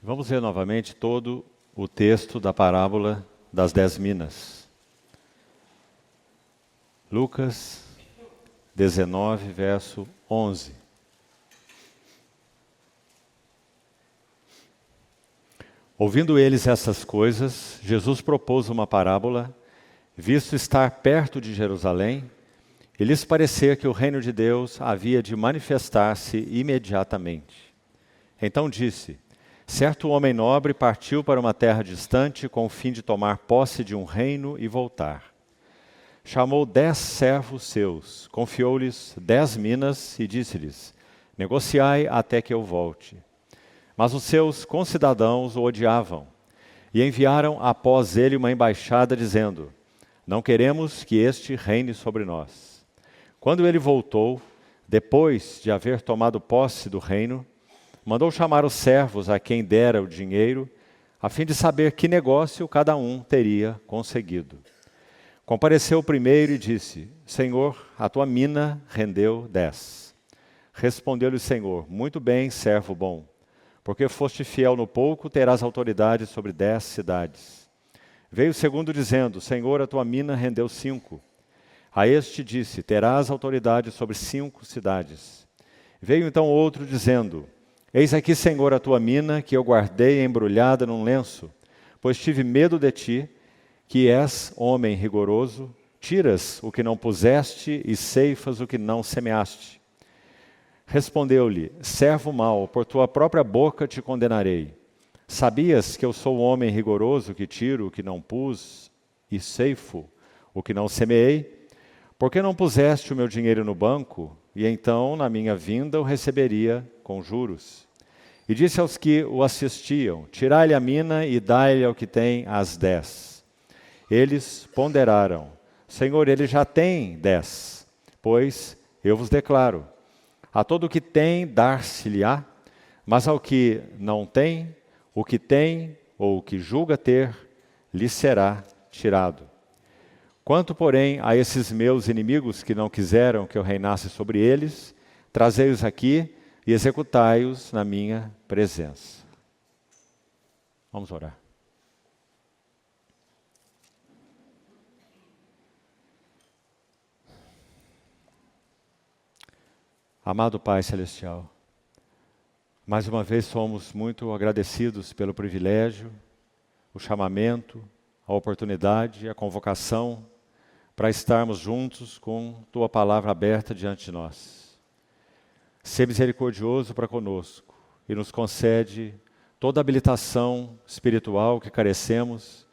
Vamos ler novamente todo o texto da parábola das 10 minas. Lucas 19, verso 11. Ouvindo eles essas coisas, Jesus propôs uma parábola, visto estar perto de Jerusalém, e lhes parecer que o reino de Deus havia de manifestar-se imediatamente. Então disse: certo homem nobre partiu para uma terra distante com o fim de tomar posse de um reino e voltar. Chamou 10 servos seus, confiou-lhes 10 minas e disse-lhes: negociai até que eu volte. Mas os seus concidadãos o odiavam e enviaram após ele uma embaixada dizendo: não queremos que este reine sobre nós. Quando ele voltou, depois de haver tomado posse do reino, mandou chamar os servos a quem dera o dinheiro, a fim de saber que negócio cada um teria conseguido. Compareceu o primeiro e disse: Senhor, a tua mina rendeu 10. Respondeu-lhe o Senhor: muito bem, servo bom, porque foste fiel no pouco, terás autoridade sobre 10 cidades. Veio o segundo dizendo: Senhor, a tua mina rendeu 5. A este disse: terás autoridade sobre 5 cidades. Veio então outro dizendo: eis aqui, Senhor, a tua mina, que eu guardei embrulhada num lenço, pois tive medo de ti, que és homem rigoroso, tiras o que não puseste e ceifas o que não semeaste. Respondeu-lhe: servo mau, por tua própria boca te condenarei. Sabias que eu sou homem rigoroso, que tiro o que não pus e ceifo o que não semeei? Por que não puseste o meu dinheiro no banco, e então, na minha vinda, o receberia com juros? E disse aos que o assistiam: tirai-lhe a mina e dai-lhe ao que tem as 10. Eles ponderaram: Senhor, ele já tem 10. Pois eu vos declaro: a todo o que tem, dar-se-lhe-á, mas ao que não tem, o que tem ou o que julga ter, lhe será tirado. Quanto, porém, a esses meus inimigos que não quiseram que eu reinasse sobre eles, trazei-os aqui e executai-os na minha presença. Vamos orar. Amado Pai Celestial, mais uma vez somos muito agradecidos pelo privilégio, o chamamento, a oportunidade, a convocação para estarmos juntos com Tua palavra aberta diante de nós. Sê misericordioso para conosco e nos concede toda a habilitação espiritual que carecemos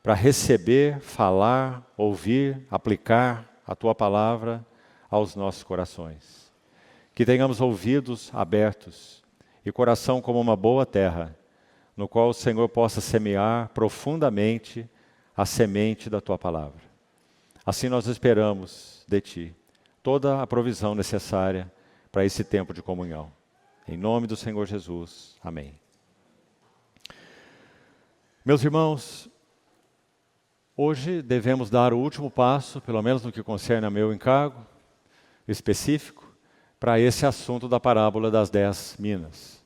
para receber, falar, ouvir, aplicar a Tua palavra aos nossos corações. Que tenhamos ouvidos abertos e coração como uma boa terra, no qual o Senhor possa semear profundamente a semente da Tua palavra. Assim nós esperamos de Ti toda a provisão necessária para esse tempo de comunhão. Em nome do Senhor Jesus. Amém. Meus irmãos, hoje devemos dar o último passo, pelo menos no que concerne ao meu encargo específico, para esse assunto da parábola das 10 minas.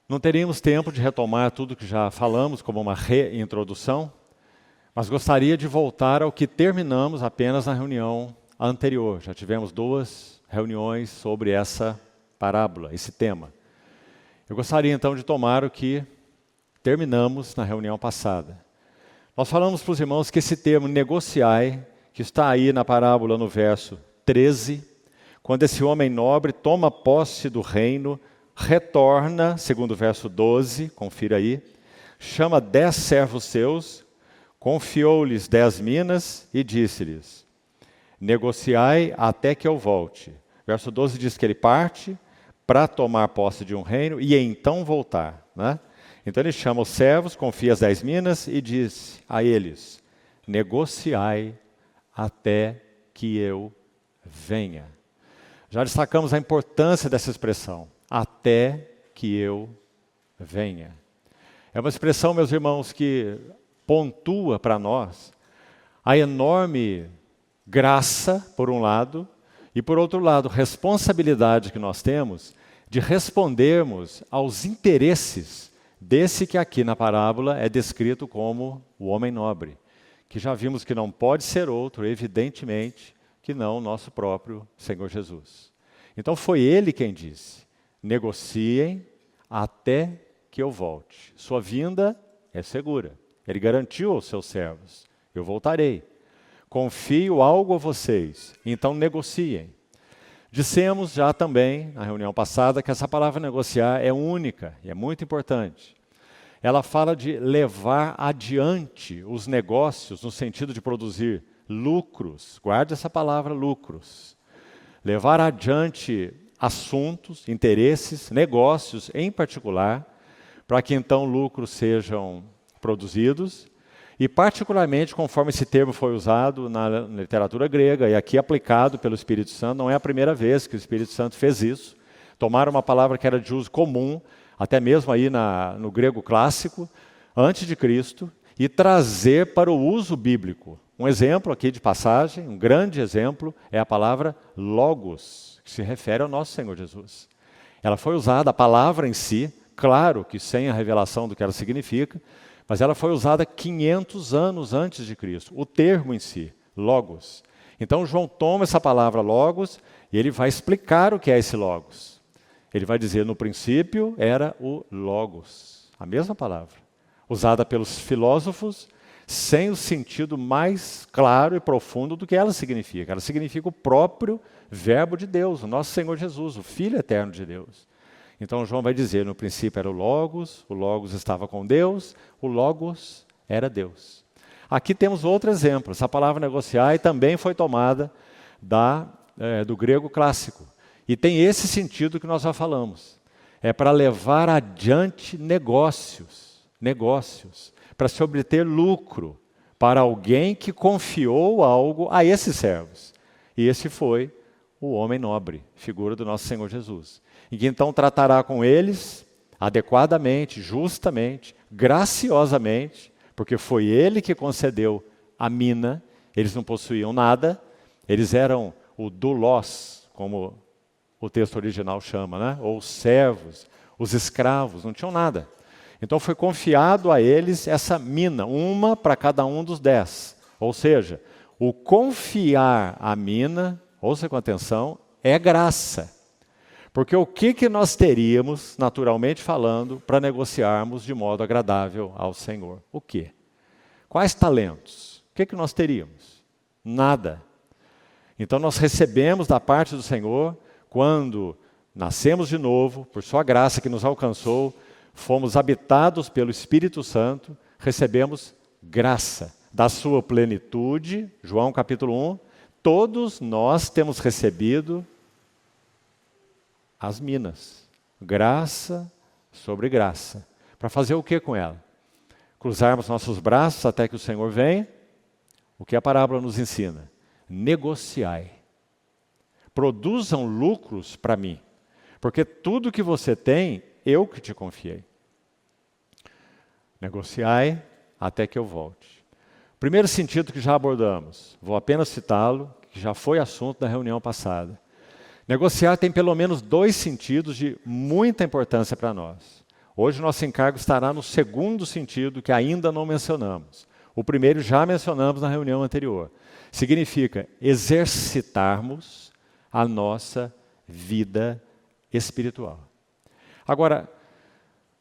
Não teríamos tempo de retomar tudo que já falamos como uma reintrodução, mas gostaria de voltar ao que terminamos apenas na reunião anterior. Já tivemos 2 reuniões sobre essa parábola, esse tema. Eu gostaria então de tomar o que terminamos na reunião passada. Nós falamos para os irmãos que esse termo negociai, que está aí na parábola no verso 13, quando esse homem nobre toma posse do reino, retorna, segundo o verso 12, confira aí, chama 10 servos seus, confiou-lhes 10 minas e disse-lhes: negociai até que eu volte. Verso 12 diz que ele parte para tomar posse de um reino e então voltar, né? Então ele chama os servos, confia as 10 minas e diz a eles: negociai até que eu venha. Já destacamos a importância dessa expressão, até que eu venha. É uma expressão, meus irmãos, que pontua para nós a enorme graça, por um lado, e por outro lado, responsabilidade que nós temos de respondermos aos interesses desse que aqui na parábola é descrito como o homem nobre, que já vimos que não pode ser outro, evidentemente, que não o nosso próprio Senhor Jesus. Então foi ele quem disse: negociem até que eu volte. Sua vinda é segura. Ele garantiu aos seus servos: eu voltarei. Confio algo a vocês, então negociem. Dissemos já também, na reunião passada, que essa palavra negociar é única e é muito importante. Ela fala de levar adiante os negócios no sentido de produzir lucros. Guarde essa palavra, lucros. Levar adiante assuntos, interesses, negócios em particular, para que então lucros sejam produzidos. E particularmente, conforme esse termo foi usado na literatura grega, e aqui aplicado pelo Espírito Santo, não é a primeira vez que o Espírito Santo fez isso. Tomaram uma palavra que era de uso comum, até mesmo aí no grego clássico, antes de Cristo, e trazer para o uso bíblico. Um exemplo aqui de passagem, um grande exemplo, é a palavra logos, que se refere ao nosso Senhor Jesus. Ela foi usada, a palavra em si, claro que sem a revelação do que ela significa, mas ela foi usada 500 anos antes de Cristo, o termo em si, logos. Então João toma essa palavra logos e ele vai explicar o que é esse logos. Ele vai dizer, no princípio era o logos, a mesma palavra, usada pelos filósofos, sem o sentido mais claro e profundo do que ela significa. Ela significa o próprio verbo de Deus, o nosso Senhor Jesus, o Filho eterno de Deus. Então João vai dizer, no princípio era o Logos estava com Deus, o Logos era Deus. Aqui temos outro exemplo, essa palavra negociar também foi tomada do grego clássico. E tem esse sentido que nós já falamos. É para levar adiante negócios, para se obter lucro para alguém que confiou algo a esses servos. E esse foi o homem nobre, figura do nosso Senhor Jesus. E que então tratará com eles adequadamente, justamente, graciosamente, porque foi ele que concedeu a mina, eles não possuíam nada, eles eram o doulos, como o texto original chama, né? Ou os servos, os escravos, não tinham nada. Então foi confiado a eles essa mina, uma para cada um dos 10. Ou seja, o confiar a mina, ouça com atenção, é graça. Porque o que nós teríamos, naturalmente falando, para negociarmos de modo agradável ao Senhor? O quê? Quais talentos? O que nós teríamos? Nada. Então nós recebemos da parte do Senhor, quando nascemos de novo, por sua graça que nos alcançou, fomos habitados pelo Espírito Santo, recebemos graça da sua plenitude, João capítulo 1, todos nós temos recebido as minas, graça sobre graça. Para fazer o que com ela? Cruzarmos nossos braços até que o Senhor venha. O que a parábola nos ensina? Negociai. Produzam lucros para mim, porque tudo que você tem, eu que te confiei. Negociai até que eu volte. Primeiro sentido que já abordamos, vou apenas citá-lo, que já foi assunto da reunião passada. Negociar tem pelo menos 2 sentidos de muita importância para nós. Hoje o nosso encargo estará no segundo sentido que ainda não mencionamos. O primeiro já mencionamos na reunião anterior. Significa exercitarmos a nossa vida espiritual. Agora,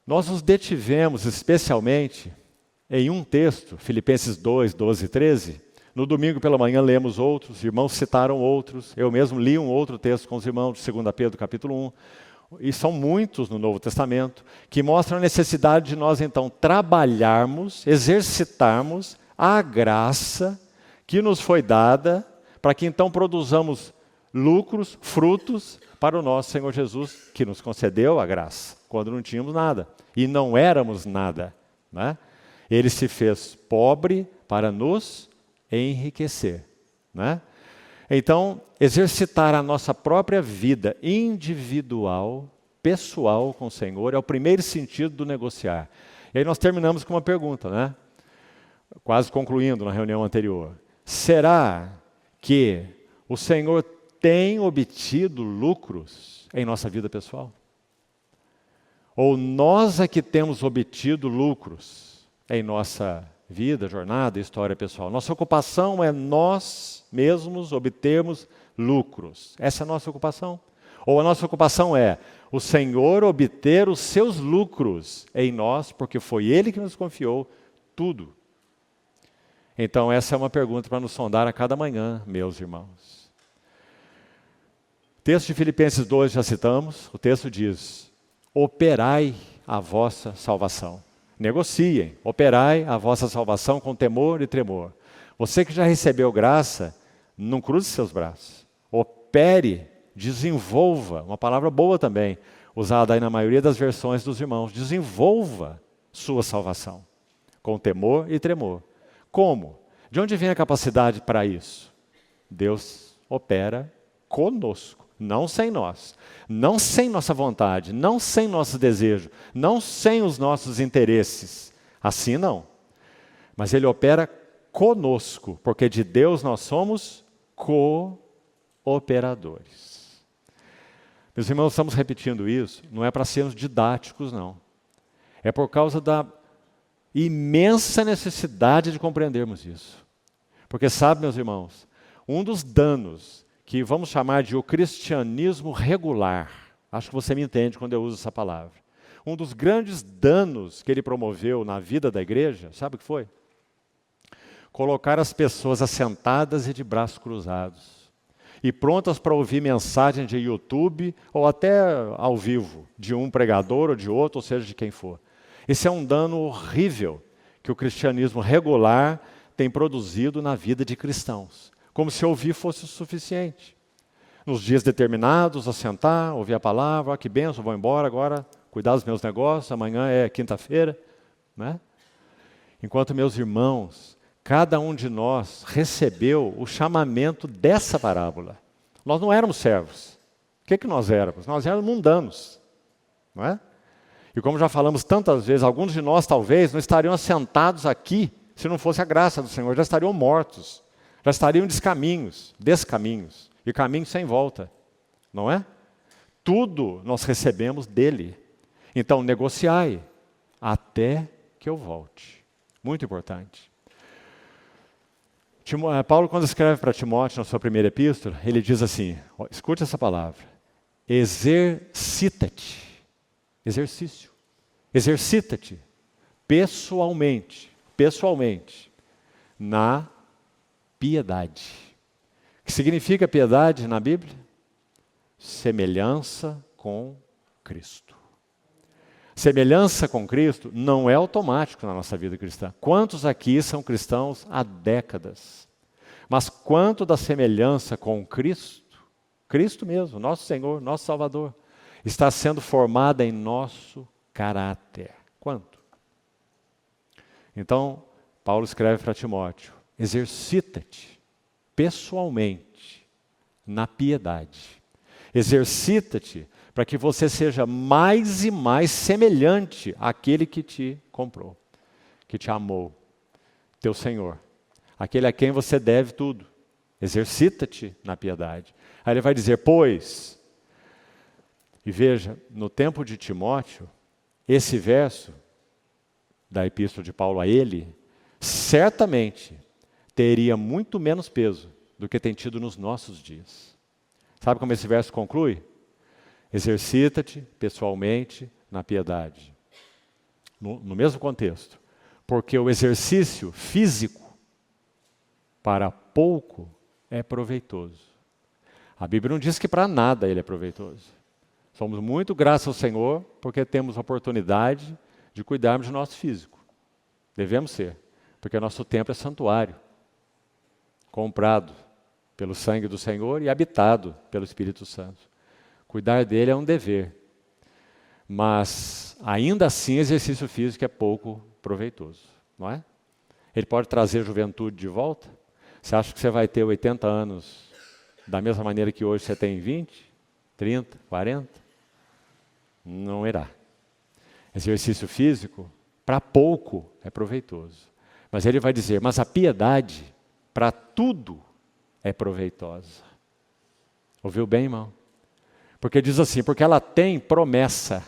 nós nos detivemos especialmente em um texto, Filipenses 2, 12 e 13. No domingo pela manhã lemos outros, os irmãos citaram outros, eu mesmo li um outro texto com os irmãos de 2 Pedro capítulo 1, e são muitos no Novo Testamento, que mostram a necessidade de nós então trabalharmos, exercitarmos a graça que nos foi dada, para que então produzamos lucros, frutos para o nosso Senhor Jesus, que nos concedeu a graça, quando não tínhamos nada, e não éramos nada, né? Ele se fez pobre para nos enriquecer, né? Então, exercitar a nossa própria vida individual, pessoal com o Senhor, é o primeiro sentido do negociar. E aí nós terminamos com uma pergunta, né? Quase concluindo na reunião anterior. Será que o Senhor tem obtido lucros em nossa vida pessoal? Ou nós é que temos obtido lucros em nossa vida, jornada, história pessoal? Nossa ocupação é nós mesmos obtermos lucros. Essa é a nossa ocupação. Ou a nossa ocupação é o Senhor obter os seus lucros em nós, porque foi Ele que nos confiou tudo. Então essa é uma pergunta para nos sondar a cada manhã, meus irmãos. O texto de Filipenses 2 já citamos, o texto diz: operai a vossa salvação. Negociem, operai a vossa salvação com temor e tremor. Você que já recebeu graça, não cruze seus braços. Opere, desenvolva, uma palavra boa também, usada aí na maioria das versões dos irmãos. Desenvolva sua salvação com temor e tremor. Como? De onde vem a capacidade para isso? Deus opera conosco, não sem nós, não sem nossa vontade, não sem nosso desejo, não sem os nossos interesses. Assim não. Mas Ele opera conosco, porque de Deus nós somos cooperadores. Meus irmãos, estamos repetindo isso, não é para sermos didáticos, não. É por causa da imensa necessidade de compreendermos isso. Porque sabe, meus irmãos, um dos danos que vamos chamar de o cristianismo regular, acho que você me entende quando eu uso essa palavra, um dos grandes danos que ele promoveu na vida da igreja, sabe o que foi? Colocar as pessoas assentadas e de braços cruzados, e prontas para ouvir mensagem de YouTube, ou até ao vivo, de um pregador ou de outro, ou seja, de quem for. Esse é um dano horrível que o cristianismo regular tem produzido na vida de cristãos. Como se ouvir fosse o suficiente. Nos dias determinados, assentar, ouvir a palavra, que benção, vou embora agora, cuidar dos meus negócios, amanhã é quinta-feira. Né? Enquanto, meus irmãos, cada um de nós recebeu o chamamento dessa parábola. Nós não éramos servos. O que nós éramos? Nós éramos mundanos. Não é? E como já falamos tantas vezes, alguns de nós talvez não estariam assentados aqui se não fosse a graça do Senhor, já estariam mortos, já estariam descaminhos, e caminhos sem volta, não é? Tudo nós recebemos dele. Então negociai até que eu volte. Muito importante. Paulo, quando escreve para Timóteo na sua primeira epístola, ele diz assim, escute essa palavra: exercita-te. Exercício. Exercita-te pessoalmente, na piedade. O que significa piedade na Bíblia? Semelhança com Cristo. Semelhança com Cristo não é automático na nossa vida cristã. Quantos aqui são cristãos há décadas? Mas quanto da semelhança com Cristo, Cristo mesmo, nosso Senhor, nosso Salvador, está sendo formada em nosso caráter? Quanto? Então, Paulo escreve para Timóteo: exercita-te pessoalmente na piedade. Exercita-te para que você seja mais e mais semelhante àquele que te comprou, que te amou, teu Senhor, aquele a quem você deve tudo. Exercita-te na piedade. Aí ele vai dizer, pois... E veja, no tempo de Timóteo, esse verso da epístola de Paulo a ele, certamente teria muito menos peso do que tem tido nos nossos dias. Sabe como esse verso conclui? Exercita-te pessoalmente na piedade. No mesmo contexto. Porque o exercício físico, para pouco, é proveitoso. A Bíblia não diz que para nada ele é proveitoso. Somos muito graças ao Senhor porque temos a oportunidade de cuidarmos do nosso físico. Devemos ser, porque nosso templo é santuário, comprado pelo sangue do Senhor e habitado pelo Espírito Santo. Cuidar dele é um dever, mas ainda assim exercício físico é pouco proveitoso, não é? Ele pode trazer a juventude de volta? Você acha que você vai ter 80 anos da mesma maneira que hoje você tem 20, 30, 40? Não irá. Exercício físico, para pouco, é proveitoso. Mas ele vai dizer, mas a piedade, para tudo, é proveitosa. Ouviu bem, irmão? Porque diz assim, porque ela tem promessa.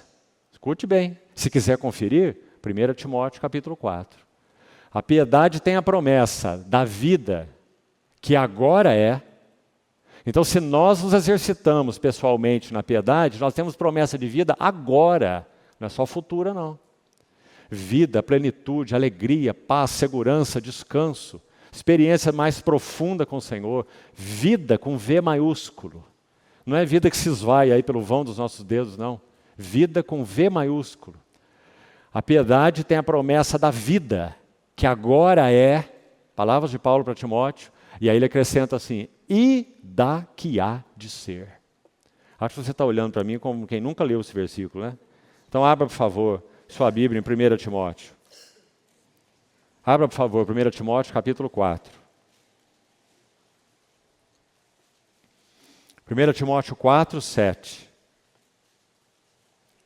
Escute bem, se quiser conferir, 1 Timóteo capítulo 4. A piedade tem a promessa da vida que agora é. Então, se nós nos exercitamos pessoalmente na piedade, nós temos promessa de vida agora, não é só futura, não. Vida, plenitude, alegria, paz, segurança, descanso, experiência mais profunda com o Senhor, vida com V maiúsculo. Não é vida que se esvai aí pelo vão dos nossos dedos, não. Vida com V maiúsculo. A piedade tem a promessa da vida, que agora é, palavras de Paulo para Timóteo, e aí ele acrescenta assim, e da que há de ser. Acho que você está olhando para mim como quem nunca leu esse versículo, né? Então abra, por favor, sua Bíblia em 1 Timóteo. Abra, por favor, 1 Timóteo capítulo 4. 1 Timóteo 4, 7.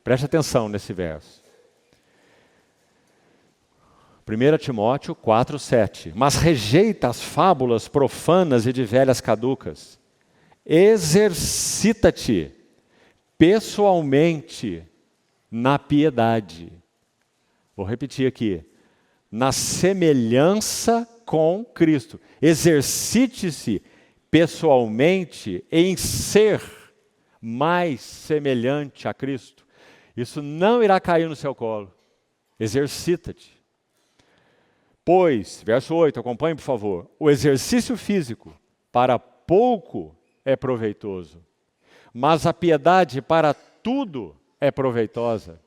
Preste atenção nesse verso. 1 Timóteo 4, 7. Mas rejeita as fábulas profanas e de velhas caducas. Exercita-te pessoalmente na piedade. Vou repetir aqui. Na semelhança com Cristo. Exercite-se pessoalmente em ser mais semelhante a Cristo. Isso não irá cair no seu colo. Exercita-te. Pois, verso 8, acompanhe por favor, o exercício físico para pouco é proveitoso, mas a piedade para tudo é proveitosa,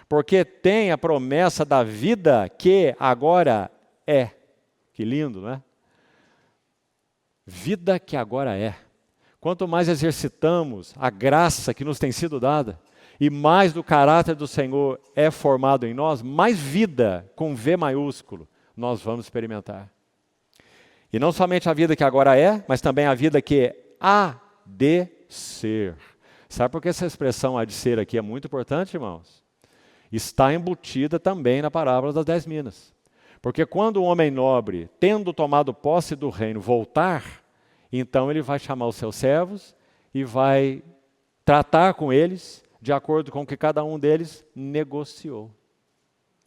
porque tem a promessa da vida que agora é. Que lindo, não é? Vida que agora é. Quanto mais exercitamos a graça que nos tem sido dada, e mais do caráter do Senhor é formado em nós, mais vida, com V maiúsculo, nós vamos experimentar. E não somente a vida que agora é, mas também a vida que há de ser. Sabe por que essa expressão há de ser aqui é muito importante, irmãos? Está embutida também na parábola das 10 minas. Porque quando o homem nobre, tendo tomado posse do reino, voltar, então ele vai chamar os seus servos e vai tratar com eles de acordo com o que cada um deles negociou.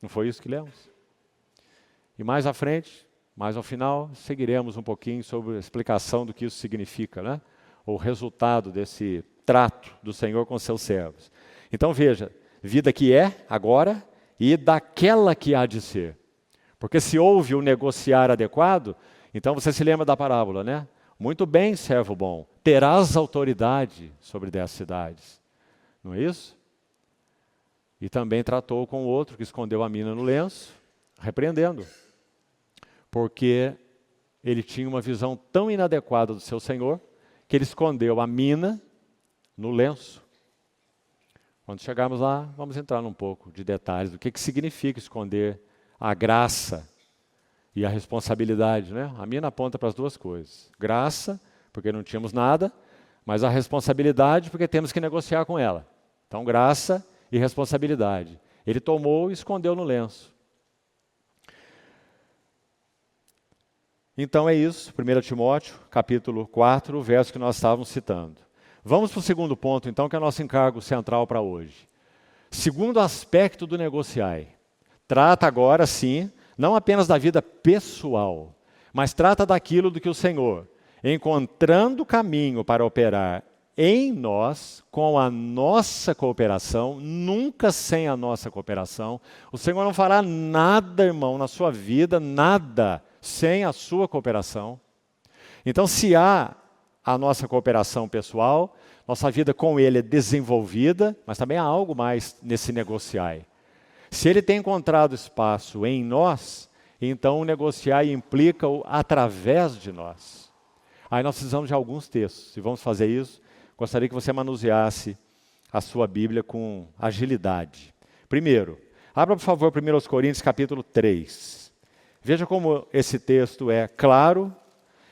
Não foi isso que lemos? E mais à frente, mais ao final, seguiremos um pouquinho sobre a explicação do que isso significa, né? O resultado desse trato do Senhor com seus servos. Então veja, vida que é agora e daquela que há de ser. Porque se houve o negociar adequado, então você se lembra da parábola, né? Muito bem, servo bom, terás autoridade sobre 10 cidades. Não é isso? E também tratou com o outro que escondeu a mina no lenço, repreendendo. Porque ele tinha uma visão tão inadequada do seu Senhor, que ele escondeu a mina no lenço. Quando chegarmos lá, vamos entrar num pouco de detalhes do que significa esconder a graça e a responsabilidade, né? A mina aponta para as duas coisas. Graça, porque não tínhamos nada, mas a responsabilidade, porque temos que negociar com ela. Então, graça e responsabilidade. Ele tomou e escondeu no lenço. Então é isso, 1 Timóteo, capítulo 4, o verso que nós estávamos citando. Vamos para o segundo ponto, então, que é o nosso encargo central para hoje. Segundo aspecto do negociai. Trata agora, sim, não apenas da vida pessoal, mas trata daquilo do que o Senhor, encontrando caminho para operar em nós, com a nossa cooperação, nunca sem a nossa cooperação. O Senhor não fará nada, irmão, na sua vida, nada, sem a sua cooperação. Então, se há a nossa cooperação pessoal, nossa vida com Ele é desenvolvida, mas também há algo mais nesse negociar. Se Ele tem encontrado espaço em nós, então o negociar implica o através de nós. Aí nós precisamos de alguns textos, e vamos fazer isso. Gostaria que você manuseasse a sua Bíblia com agilidade. Primeiro, abra por favor 1 Coríntios capítulo 3. Veja como esse texto é claro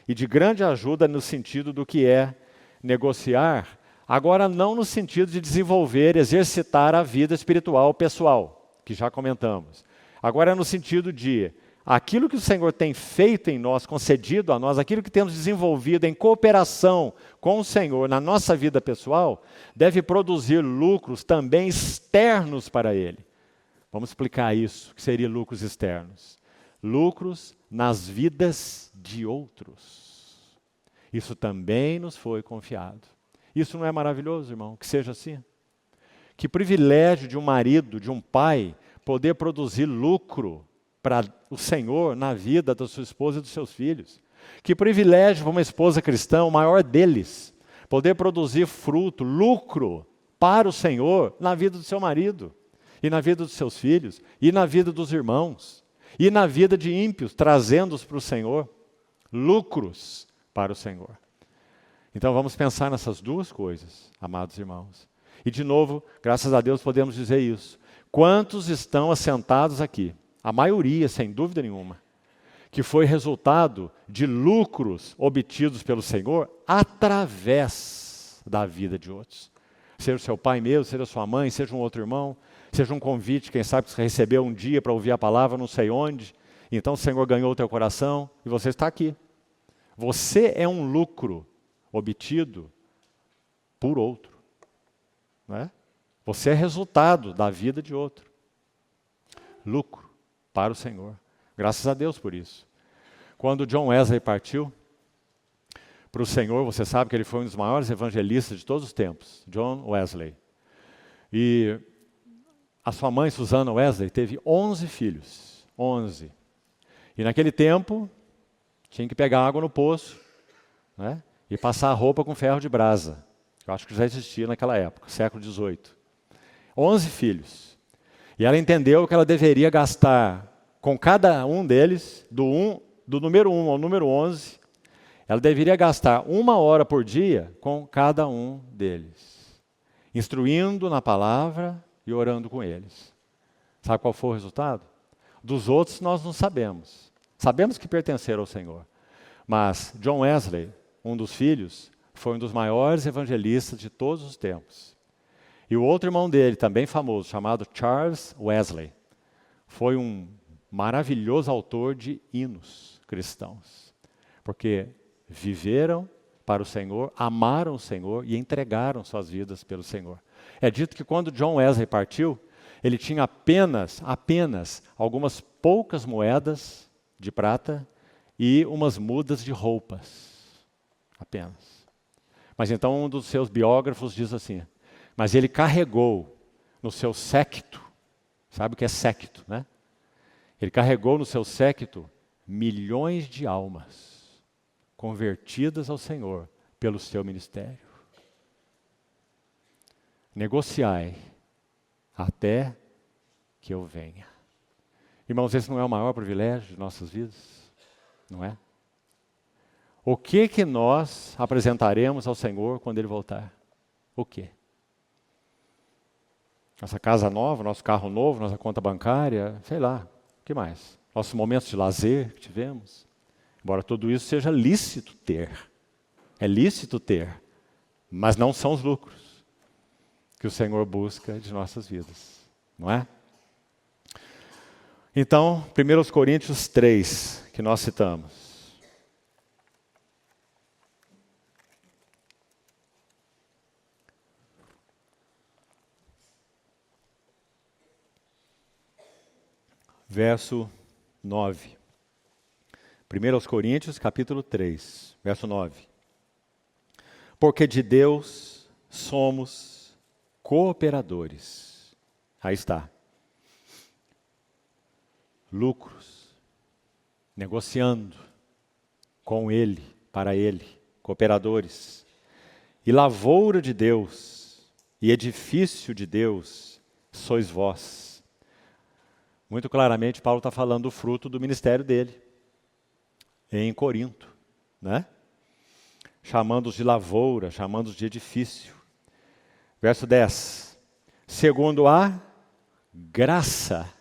e de grande ajuda no sentido do que é negociar, agora não no sentido de desenvolver, exercitar a vida espiritual pessoal, que já comentamos. Agora é no sentido de aquilo que o Senhor tem feito em nós, concedido a nós, aquilo que temos desenvolvido em cooperação com o Senhor na nossa vida pessoal, deve produzir lucros também externos para Ele. Vamos explicar isso, o que seria lucros externos. Lucros nas vidas de outros. Isso também nos foi confiado. Isso não é maravilhoso, irmão? Que seja assim. Que privilégio de um marido, de um pai, poder produzir lucro para o Senhor na vida da sua esposa e dos seus filhos. Que privilégio para uma esposa cristã, o maior deles, poder produzir fruto, lucro para o Senhor na vida do seu marido, e na vida dos seus filhos, e na vida dos irmãos, e na vida de ímpios, trazendo-os para o Senhor, lucros para o Senhor. Então vamos pensar nessas duas coisas, amados irmãos. E de novo, graças a Deus podemos dizer isso. Quantos estão assentados aqui? A maioria, sem dúvida nenhuma, que foi resultado de lucros obtidos pelo Senhor através da vida de outros. Seja o seu pai mesmo, seja a sua mãe, seja um outro irmão, seja um convite, quem sabe que você recebeu um dia para ouvir a palavra, não sei onde. Então o Senhor ganhou o teu coração e você está aqui. Você é um lucro obtido por outro. Não é? Você é resultado da vida de outro. Lucro para o Senhor. Graças a Deus por isso. Quando John Wesley partiu para o Senhor, você sabe que ele foi um dos maiores evangelistas de todos os tempos, John Wesley. E a sua mãe, Susana Wesley, teve 11 filhos. 11. E naquele tempo, tinha que pegar água no poço, né? E passar a roupa com ferro de brasa. Eu acho que já existia naquela época, século XVIII. 11 filhos. E ela entendeu que ela deveria gastar com cada um deles, do número 1 ao número 11, ela deveria gastar 1 hora por dia com cada um deles, instruindo na palavra e orando com eles. Sabe qual foi o resultado? Dos outros nós não sabemos. Sabemos que pertenceram ao Senhor. Mas John Wesley, um dos filhos, foi um dos maiores evangelistas de todos os tempos. E o outro irmão dele, também famoso, chamado Charles Wesley, foi um maravilhoso autor de hinos cristãos. Porque viveram para o Senhor, amaram o Senhor e entregaram suas vidas pelo Senhor. É dito que quando John Wesley partiu, ele tinha apenas algumas poucas moedas de prata e umas mudas de roupas. Apenas. Mas então um dos seus biógrafos diz assim, mas ele carregou no seu séquito, sabe o que é séquito, né? Ele carregou no seu séquito milhões de almas convertidas ao Senhor pelo seu ministério. Negociai até que eu venha. Irmãos, esse não é o maior privilégio de nossas vidas? Não é? O que nós apresentaremos ao Senhor quando Ele voltar? O quê? Nossa casa nova, nosso carro novo, nossa conta bancária, sei lá, o que mais? Nossos momentos de lazer que tivemos. Embora tudo isso seja lícito ter. É lícito ter, mas não são os lucros que o Senhor busca de nossas vidas, não é? Então, 1 Coríntios 3, que nós citamos. Verso 9. 1 Coríntios, capítulo 3, verso 9. Porque de Deus somos cooperadores. Aí está. Lucros. Negociando com Ele, para Ele. Cooperadores. E lavoura de Deus, e edifício de Deus, sois vós. Muito claramente, Paulo está falando do fruto do ministério dele, em Corinto, né? Chamando-os de lavoura, chamando-os de edifício. Verso 10. Segundo a graça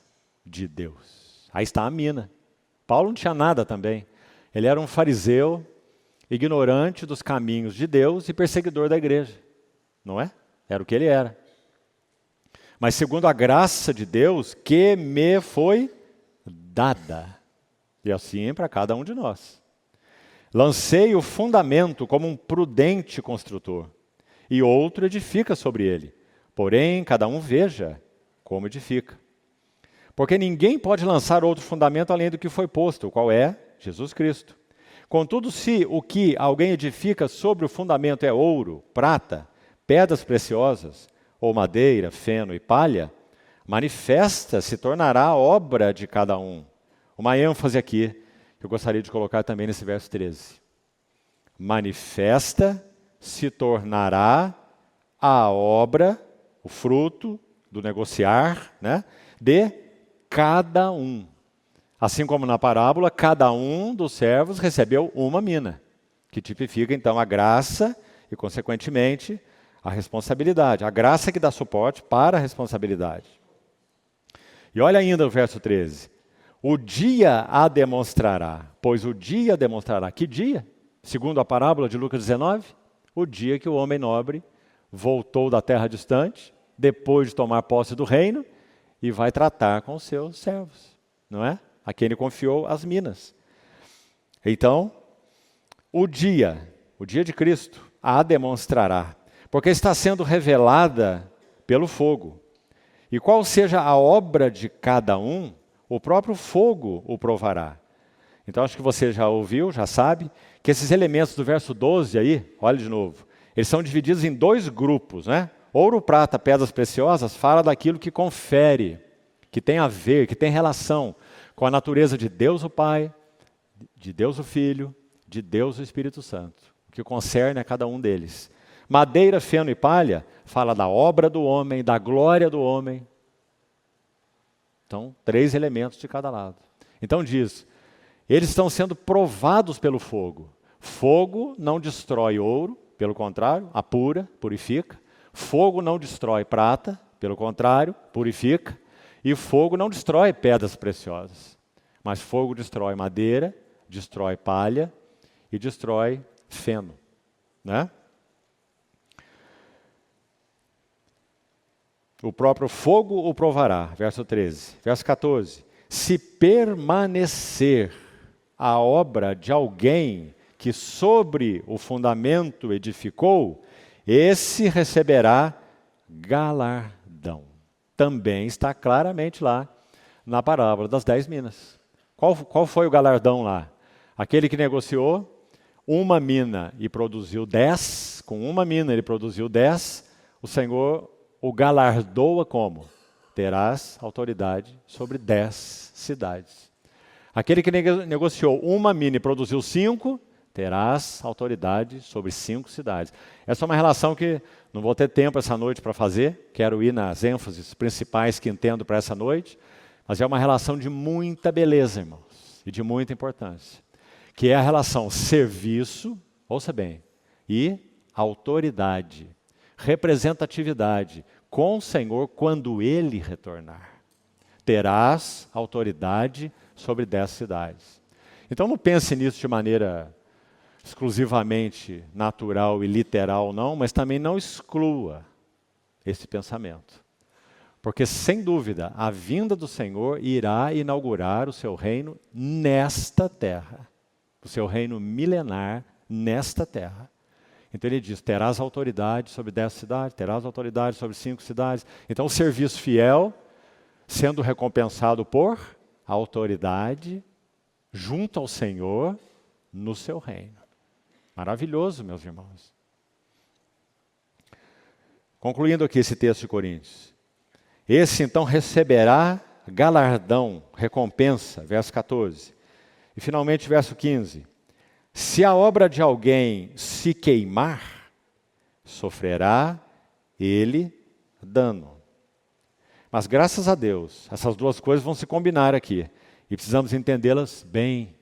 de Deus. Aí está a mina. Paulo não tinha nada também. Ele era um fariseu, ignorante dos caminhos de Deus e perseguidor da igreja. Não é? Era o que ele era. Mas segundo a graça de Deus que me foi dada. e assim para cada um de nós. Lancei o fundamento como um prudente construtor, e outro edifica sobre ele. Porém, cada um veja como edifica. Porque ninguém pode lançar outro fundamento além do que foi posto, o qual é Jesus Cristo. Contudo, se o que alguém edifica sobre o fundamento é ouro, prata, pedras preciosas, ou madeira, feno e palha, manifesta se tornará obra de cada um. Uma ênfase aqui, que eu gostaria de colocar também nesse verso 13. Manifesta se tornará a obra, o fruto do negociar, né, de cada um. Assim como na parábola, cada um dos servos recebeu uma mina, que tipifica então a graça e, consequentemente, a responsabilidade. A graça que dá suporte para a responsabilidade. E olha ainda o verso 13. O dia a demonstrará, pois o dia demonstrará. Que dia? Segundo a parábola de Lucas 19, o dia que o homem nobre voltou da terra distante, depois de tomar posse do reino, e vai tratar com os seus servos, não é? A quem ele confiou as minas. Então, o dia de Cristo, a demonstrará, porque está sendo revelada pelo fogo. E qual seja a obra de cada um, o próprio fogo o provará. Então, acho que você já ouviu, já sabe, que esses elementos do verso 12 aí, olha de novo, eles são divididos em dois grupos, né? Ouro, prata, pedras preciosas, fala daquilo que confere, que tem a ver, que tem relação com a natureza de Deus o Pai, de Deus o Filho, de Deus o Espírito Santo, o que concerne a cada um deles. Madeira, feno e palha fala da obra do homem, da glória do homem. Então, 3 elementos de cada lado. Então diz, eles estão sendo provados pelo fogo. Fogo não destrói ouro, pelo contrário, apura, purifica. Fogo não destrói prata, pelo contrário, purifica. E fogo não destrói pedras preciosas. Mas fogo destrói madeira, destrói palha e destrói feno, né? O próprio fogo o provará, verso 13. Verso 14. Se permanecer a obra de alguém que sobre o fundamento edificou, esse receberá galardão. Também está claramente lá na parábola das 10 minas. Qual foi o galardão lá? Aquele que negociou uma mina e produziu 10, com uma mina ele produziu 10, o Senhor o galardoa como? Terás autoridade sobre 10 cidades. Aquele que negociou uma mina e produziu 5, terás autoridade sobre 5 cidades. Essa é uma relação que não vou ter tempo essa noite para fazer, quero ir nas ênfases principais que entendo para essa noite, mas é uma relação de muita beleza, irmãos, e de muita importância, que é a relação serviço, ouça bem, e autoridade. Representatividade com o Senhor quando Ele retornar. Terás autoridade sobre 10 cidades. Então não pense nisso de maneira exclusivamente natural e literal, não, mas também não exclua esse pensamento. Porque, sem dúvida, a vinda do Senhor irá inaugurar o seu reino nesta terra. O seu reino milenar nesta terra. Então ele diz, terás autoridade sobre 10 cidades, terás autoridade sobre 5 cidades. Então o serviço fiel, sendo recompensado por autoridade, junto ao Senhor, no seu reino. Maravilhoso, meus irmãos. Concluindo aqui esse texto de Coríntios. Esse então receberá galardão, recompensa, verso 14. E finalmente verso 15. Se a obra de alguém se queimar, sofrerá ele dano. Mas graças a Deus, essas duas coisas vão se combinar aqui. E precisamos entendê-las bem.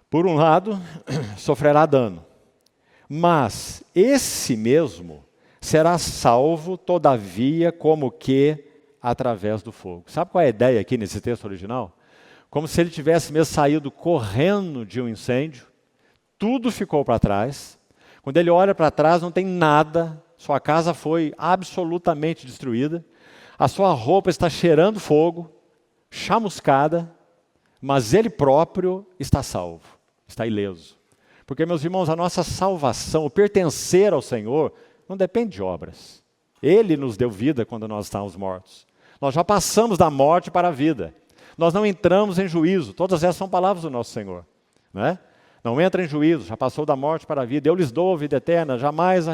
Por um lado, sofrerá dano. Mas esse mesmo será salvo, todavia, como que através do fogo. Sabe qual é a ideia aqui nesse texto original? Como se ele tivesse mesmo saído correndo de um incêndio, tudo ficou para trás. Quando ele olha para trás, não tem nada, sua casa foi absolutamente destruída, a sua roupa está cheirando fogo, chamuscada, mas ele próprio está salvo, está ileso. Porque, meus irmãos, a nossa salvação, o pertencer ao Senhor, não depende de obras. Ele nos deu vida quando nós estávamos mortos. Nós já passamos da morte para a vida. Nós não entramos em juízo. Todas essas são palavras do nosso Senhor. Não é? Não entra em juízo, já passou da morte para a vida. Eu lhes dou a vida eterna, jamais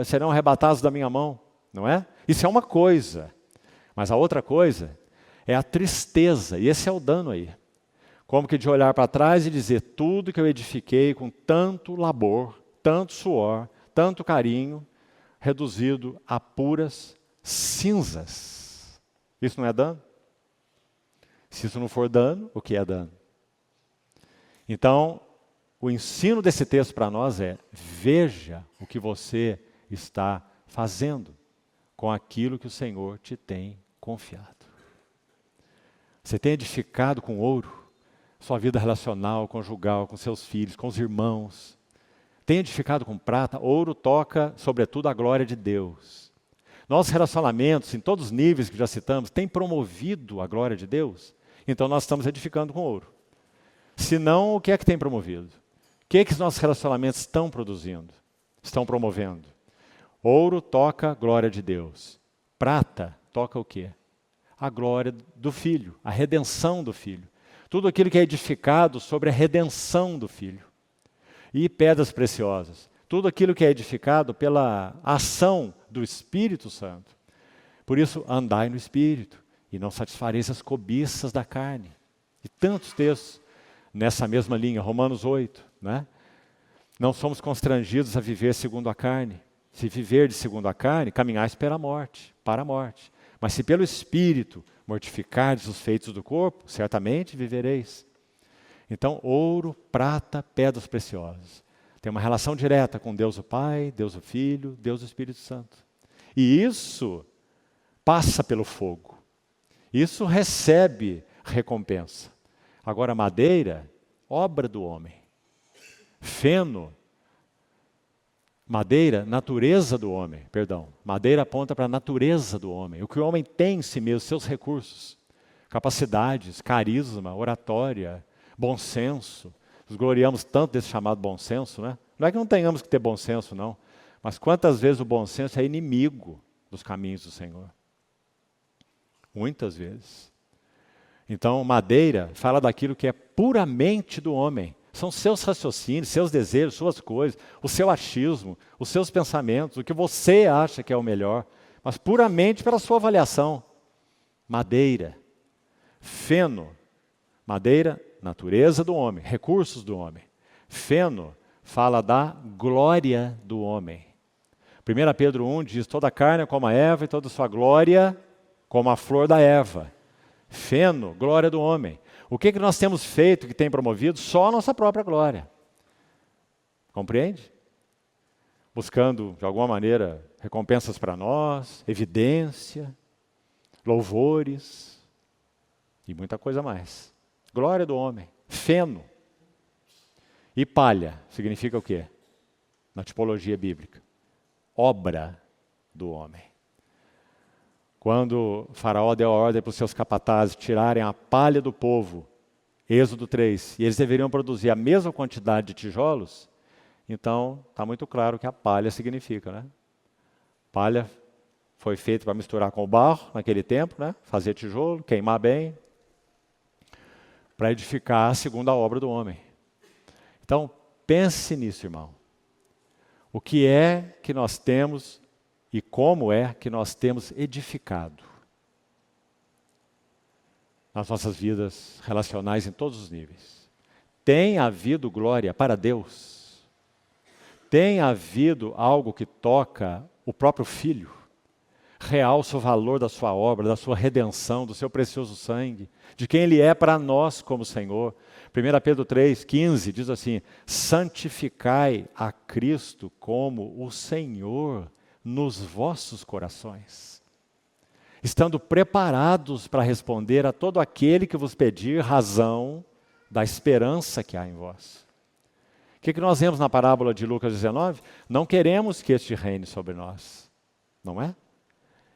serão arrebatados da minha mão. Não é? Isso é uma coisa. Mas a outra coisa é a tristeza, e esse é o dano aí. Como que de olhar para trás e dizer, tudo que eu edifiquei com tanto labor, tanto suor, tanto carinho, reduzido a puras cinzas. Isso não é dano? Se isso não for dano, o que é dano? Então, o ensino desse texto para nós é, veja o que você está fazendo com aquilo que o Senhor te tem confiado. Você tem edificado com ouro sua vida relacional, conjugal, com seus filhos, com os irmãos. Tem edificado com prata, ouro toca, sobretudo, a glória de Deus. Nossos relacionamentos, em todos os níveis que já citamos, têm promovido a glória de Deus? Então nós estamos edificando com ouro. Se não, o que é que tem promovido? O que é que os nossos relacionamentos estão produzindo? Estão promovendo? Ouro toca a glória de Deus. Prata toca o quê? A glória do Filho, a redenção do Filho. Tudo aquilo que é edificado sobre a redenção do Filho. E pedras preciosas. Tudo aquilo que é edificado pela ação do Espírito Santo. Por isso, andai no Espírito e não satisfareis as cobiças da carne. E tantos textos nessa mesma linha, Romanos 8, né? Não somos constrangidos a viver segundo a carne. Se viverdes segundo a carne, caminhais para a morte. Mas se pelo Espírito mortificardes os feitos do corpo, certamente vivereis. Então, ouro, prata, pedras preciosas. Tem uma relação direta com Deus o Pai, Deus o Filho, Deus o Espírito Santo. E isso passa pelo fogo. Isso recebe recompensa. Agora, madeira, obra do homem. Feno, madeira, natureza do homem, perdão. Madeira aponta para a natureza do homem. O que o homem tem em si mesmo, seus recursos, capacidades, carisma, oratória, bom senso. Nos gloriamos tanto desse chamado bom senso, né? Não é que não tenhamos que ter bom senso, não. Mas quantas vezes o bom senso é inimigo dos caminhos do Senhor? Muitas vezes. Então, madeira fala daquilo que é puramente do homem. São seus raciocínios, seus desejos, suas coisas, o seu achismo, os seus pensamentos, o que você acha que é o melhor, mas puramente pela sua avaliação. Madeira, feno, madeira, natureza do homem, recursos do homem. Feno fala da glória do homem. 1 Pedro 1 diz, toda a carne é como a erva e toda sua glória como a flor da erva. Feno, glória do homem. O que nós temos feito que tem promovido? Só a nossa própria glória. Compreende? Buscando, de alguma maneira, recompensas para nós, evidência, louvores e muita coisa mais. Glória do homem. Feno. E palha significa o quê? Na tipologia bíblica. Obra do homem. Quando o faraó deu a ordem para os seus capatazes tirarem a palha do povo, Êxodo 3, e eles deveriam produzir a mesma quantidade de tijolos, então está muito claro o que a palha significa, né? Palha foi feita para misturar com o barro naquele tempo, né? Fazer tijolo, queimar bem, para edificar a segunda obra do homem. Então, pense nisso, irmão. O que é que nós temos e como é que nós temos edificado nas nossas vidas relacionais em todos os níveis? Tem havido glória para Deus? Tem havido algo que toca o próprio Filho? Realça o valor da sua obra, da sua redenção, do seu precioso sangue, de quem Ele é para nós como Senhor. 1 Pedro 3,15 diz assim, santificai a Cristo como o Senhor nos vossos corações, estando preparados para responder a todo aquele que vos pedir razão da esperança que há em vós. O que nós vemos na parábola de Lucas 19? Não queremos que este reine sobre nós, não é?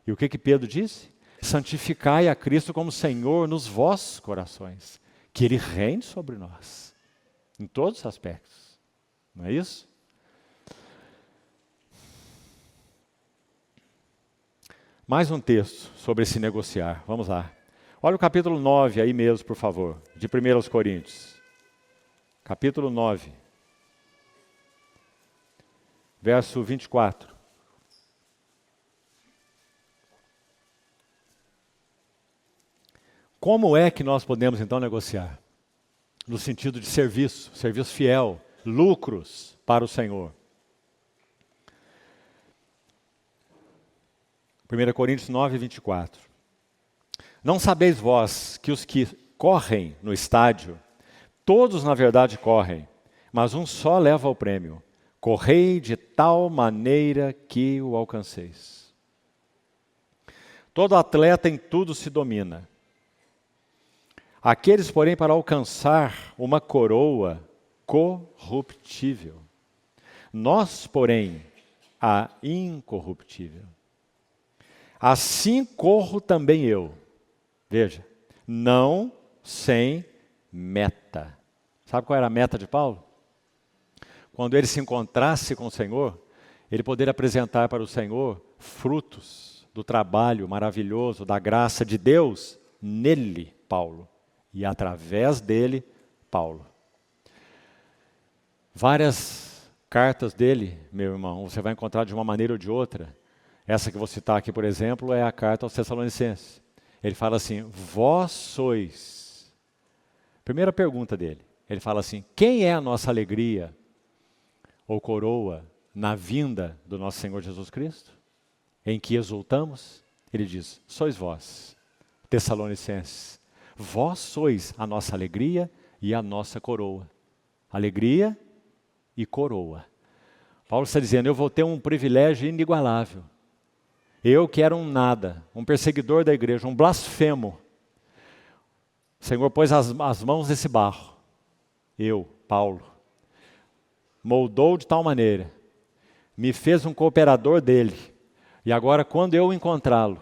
E o que Pedro disse? Santificai a Cristo como Senhor nos vossos corações. que Ele reine sobre nós, em todos os aspectos. Não é isso? Mais um texto sobre esse negociar. Vamos lá. Olha o capítulo 9 aí mesmo, por favor, de 1 Coríntios. Capítulo 9, verso 24. Como é que nós podemos então negociar? No sentido de serviço, serviço fiel, lucros para o Senhor. 1 Coríntios 9, 24. Não sabeis vós que os que correm no estádio, todos na verdade correm, mas um só leva o prêmio. Correi de tal maneira que o alcanceis. Todo atleta em tudo se domina. Aqueles, porém, para alcançar uma coroa corruptível. Nós, porém, a incorruptível. Assim corro também eu. Veja, não sem meta. Sabe qual era a meta de Paulo? Quando ele se encontrasse com o Senhor, ele poder apresentar para o Senhor frutos do trabalho maravilhoso, da graça de Deus nele, Paulo. E através dele, Paulo. Várias cartas dele, meu irmão, você vai encontrar de uma maneira ou de outra. Essa que eu vou citar aqui, por exemplo, é a carta aos Tessalonicenses. Ele fala assim, vós sois. Primeira pergunta dele. Ele fala assim, quem é a nossa alegria ou coroa na vinda do nosso Senhor Jesus Cristo? Em que exultamos? Ele diz, sois vós, Tessalonicenses. Vós sois a nossa alegria e a nossa coroa. Alegria e coroa. Paulo está dizendo, eu vou ter um privilégio inigualável. Eu que era um nada, um perseguidor da igreja, um blasfemo. O Senhor pôs as mãos nesse barro. Eu, Paulo, moldou de tal maneira, me fez um cooperador dele. E agora, quando eu encontrá-lo,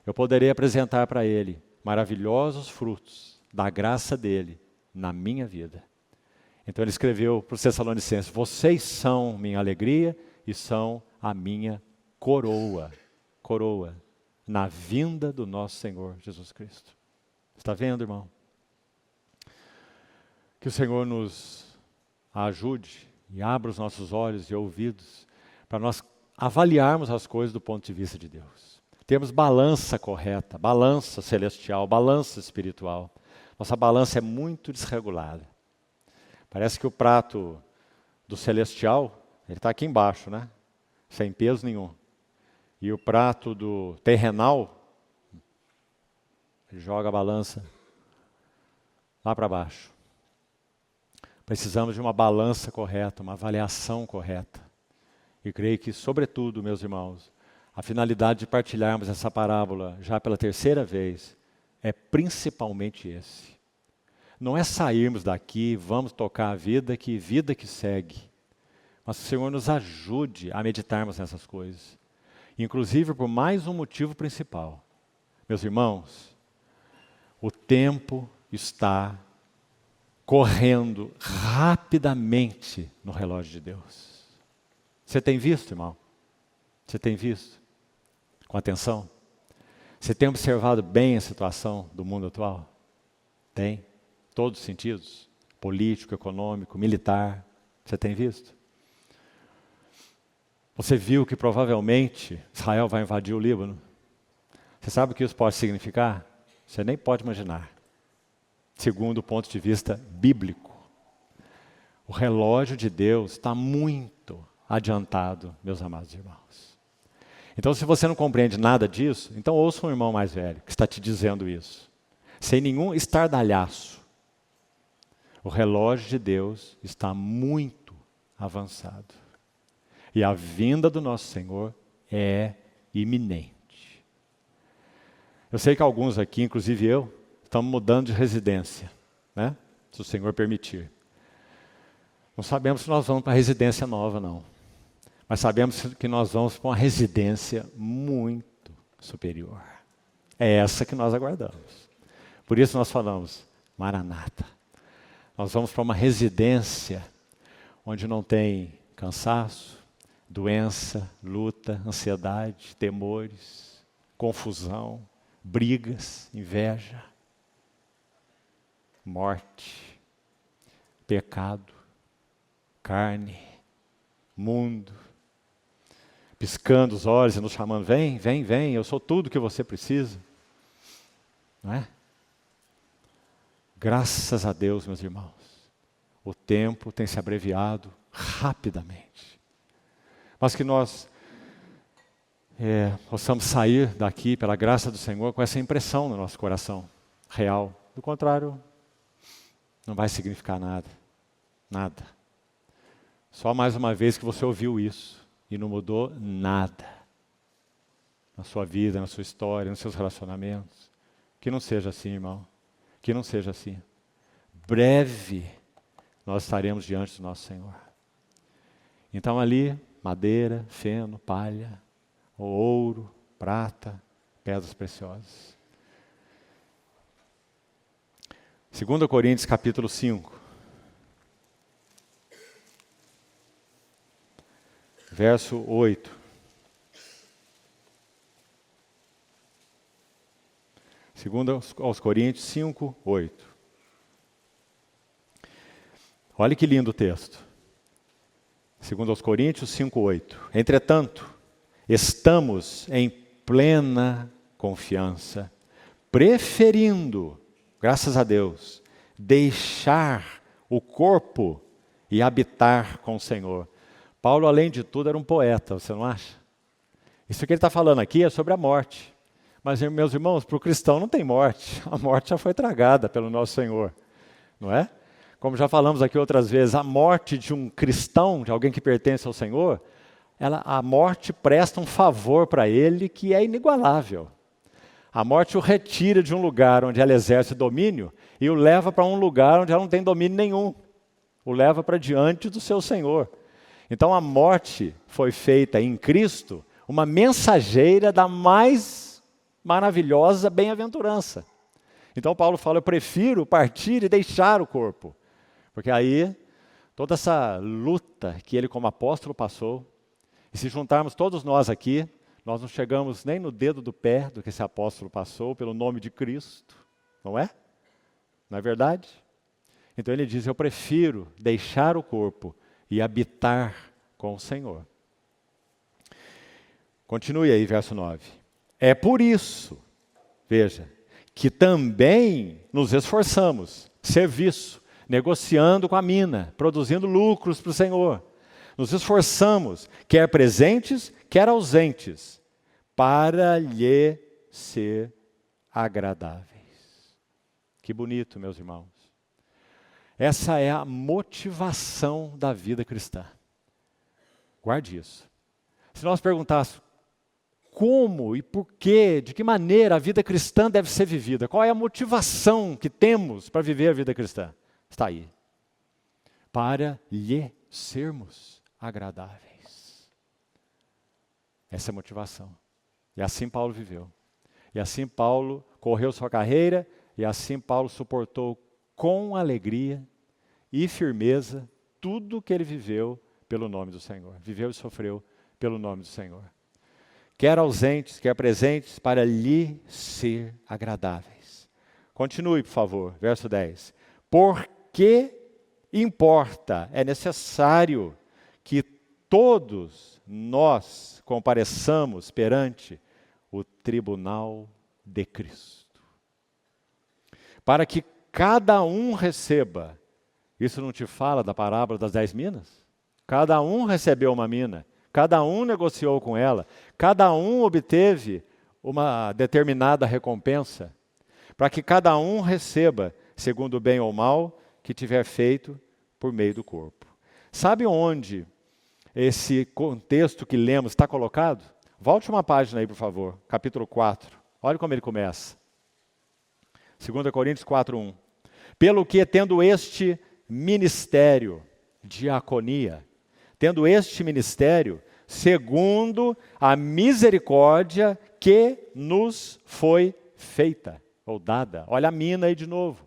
eu poderei apresentar para ele maravilhosos frutos da graça dele na minha vida. Então ele escreveu para os Tessalonicenses, vocês são minha alegria e são a minha coroa. Coroa na vinda do nosso Senhor Jesus Cristo. Está vendo, irmão? Que o Senhor nos ajude e abra os nossos olhos e ouvidos para nós avaliarmos as coisas do ponto de vista de Deus. Temos balança correta, balança celestial, balança espiritual. Nossa balança é muito desregulada. Parece que o prato do celestial, ele está aqui embaixo, né? Sem peso nenhum. E o prato do terrenal, ele joga a balança lá para baixo. Precisamos de uma balança correta, uma avaliação correta. E creio que, sobretudo, meus irmãos, a finalidade de partilharmos essa parábola já pela terceira vez é principalmente esse. Não é sairmos daqui, vamos tocar a vida que segue. Mas que o Senhor nos ajude a meditarmos nessas coisas. Inclusive por mais um motivo principal. Meus irmãos, o tempo está correndo rapidamente no relógio de Deus. Você tem visto, irmão? Você tem visto? Com atenção? Você tem observado bem a situação do mundo atual? Tem. Todos os sentidos. Político, econômico, militar. Você tem visto? Você viu que provavelmente Israel vai invadir o Líbano? Você sabe o que isso pode significar? Você nem pode imaginar. Segundo o ponto de vista bíblico. O relógio de Deus está muito adiantado, meus amados irmãos. Então, se você não compreende nada disso, então ouça um irmão mais velho que está te dizendo isso. Sem nenhum estardalhaço. O relógio de Deus está muito avançado. E a vinda do nosso Senhor é iminente. Eu sei que alguns aqui, inclusive eu, estamos mudando de residência, né? Se o Senhor permitir. Não sabemos se nós vamos para a residência nova, não. Mas sabemos que nós vamos para uma residência muito superior. É essa que nós aguardamos. Por isso nós falamos, Maranata. Nós vamos para uma residência onde não tem cansaço, doença, luta, ansiedade, temores, confusão, brigas, inveja, morte, pecado, carne, mundo, piscando os olhos e nos chamando, vem, vem, vem, eu sou tudo que você precisa. Não é? Graças a Deus, meus irmãos, o tempo tem se abreviado rapidamente. Mas que nós possamos sair daqui, pela graça do Senhor, com essa impressão no nosso coração real. Do contrário, não vai significar nada. Nada. Só mais uma vez que você ouviu isso e não mudou nada na sua vida, na sua história, nos seus relacionamentos. Que não seja assim, irmão. Que não seja assim. Breve nós estaremos diante do nosso Senhor. Então ali, madeira, feno, palha, ouro, prata, pedras preciosas. 2 Coríntios capítulo 5. Verso 8. Segundo aos Coríntios 5, 8. Olha que lindo o texto. Segundo aos Coríntios 5, 8. Entretanto, estamos em plena confiança, preferindo, graças a Deus, deixar o corpo e habitar com o Senhor. Paulo, além de tudo, era um poeta, você não acha? Isso que ele está falando aqui é sobre a morte. Mas, meus irmãos, para o cristão não tem morte. A morte já foi tragada pelo nosso Senhor, não é? Como já falamos aqui outras vezes, a morte de um cristão, de alguém que pertence ao Senhor, a morte presta um favor para ele que é inigualável. A morte o retira de um lugar onde ela exerce domínio e o leva para um lugar onde ela não tem domínio nenhum. O leva para diante do seu Senhor. Então a morte foi feita em Cristo uma mensageira da mais maravilhosa bem-aventurança. Então Paulo fala, eu prefiro partir e deixar o corpo. Porque aí, toda essa luta que ele como apóstolo passou, e se juntarmos todos nós aqui, nós não chegamos nem no dedo do pé do que esse apóstolo passou pelo nome de Cristo, não é? Não é verdade? Então ele diz, eu prefiro deixar o corpo e habitar com o Senhor. Continue aí, verso 9. É por isso, veja, que também nos esforçamos, serviço, negociando com a mina, produzindo lucros para o Senhor. Nos esforçamos, quer presentes, quer ausentes, para lhe ser agradáveis. Que bonito, meus irmãos. Essa é a motivação da vida cristã. Guarde isso. Se nós perguntássemos como e por quê, de que maneira a vida cristã deve ser vivida, qual é a motivação que temos para viver a vida cristã? Está aí. Para lhe sermos agradáveis. Essa é a motivação. E assim Paulo viveu. E assim Paulo correu sua carreira, e assim Paulo suportou com alegria e firmeza tudo que ele viveu pelo nome do Senhor. Viveu e sofreu pelo nome do Senhor. Quer ausentes, quer presentes, para lhe ser agradáveis. Continue, por favor, verso 10. Porque importa, é necessário que todos nós compareçamos perante o tribunal de Cristo. Para que cada um receba. Isso não te fala da parábola das 10 minas? Cada um recebeu uma mina, cada um negociou com ela, cada um obteve uma determinada recompensa, para que cada um receba, segundo o bem ou mal que tiver feito por meio do corpo. Sabe onde esse contexto que lemos está colocado? Volte uma página aí, por favor, capítulo 4. Olha como ele começa. 2 Coríntios 4:1. Pelo que, tendo este ministério, diaconia, tendo este ministério, segundo a misericórdia que nos foi feita, ou dada. Olha a mina aí de novo.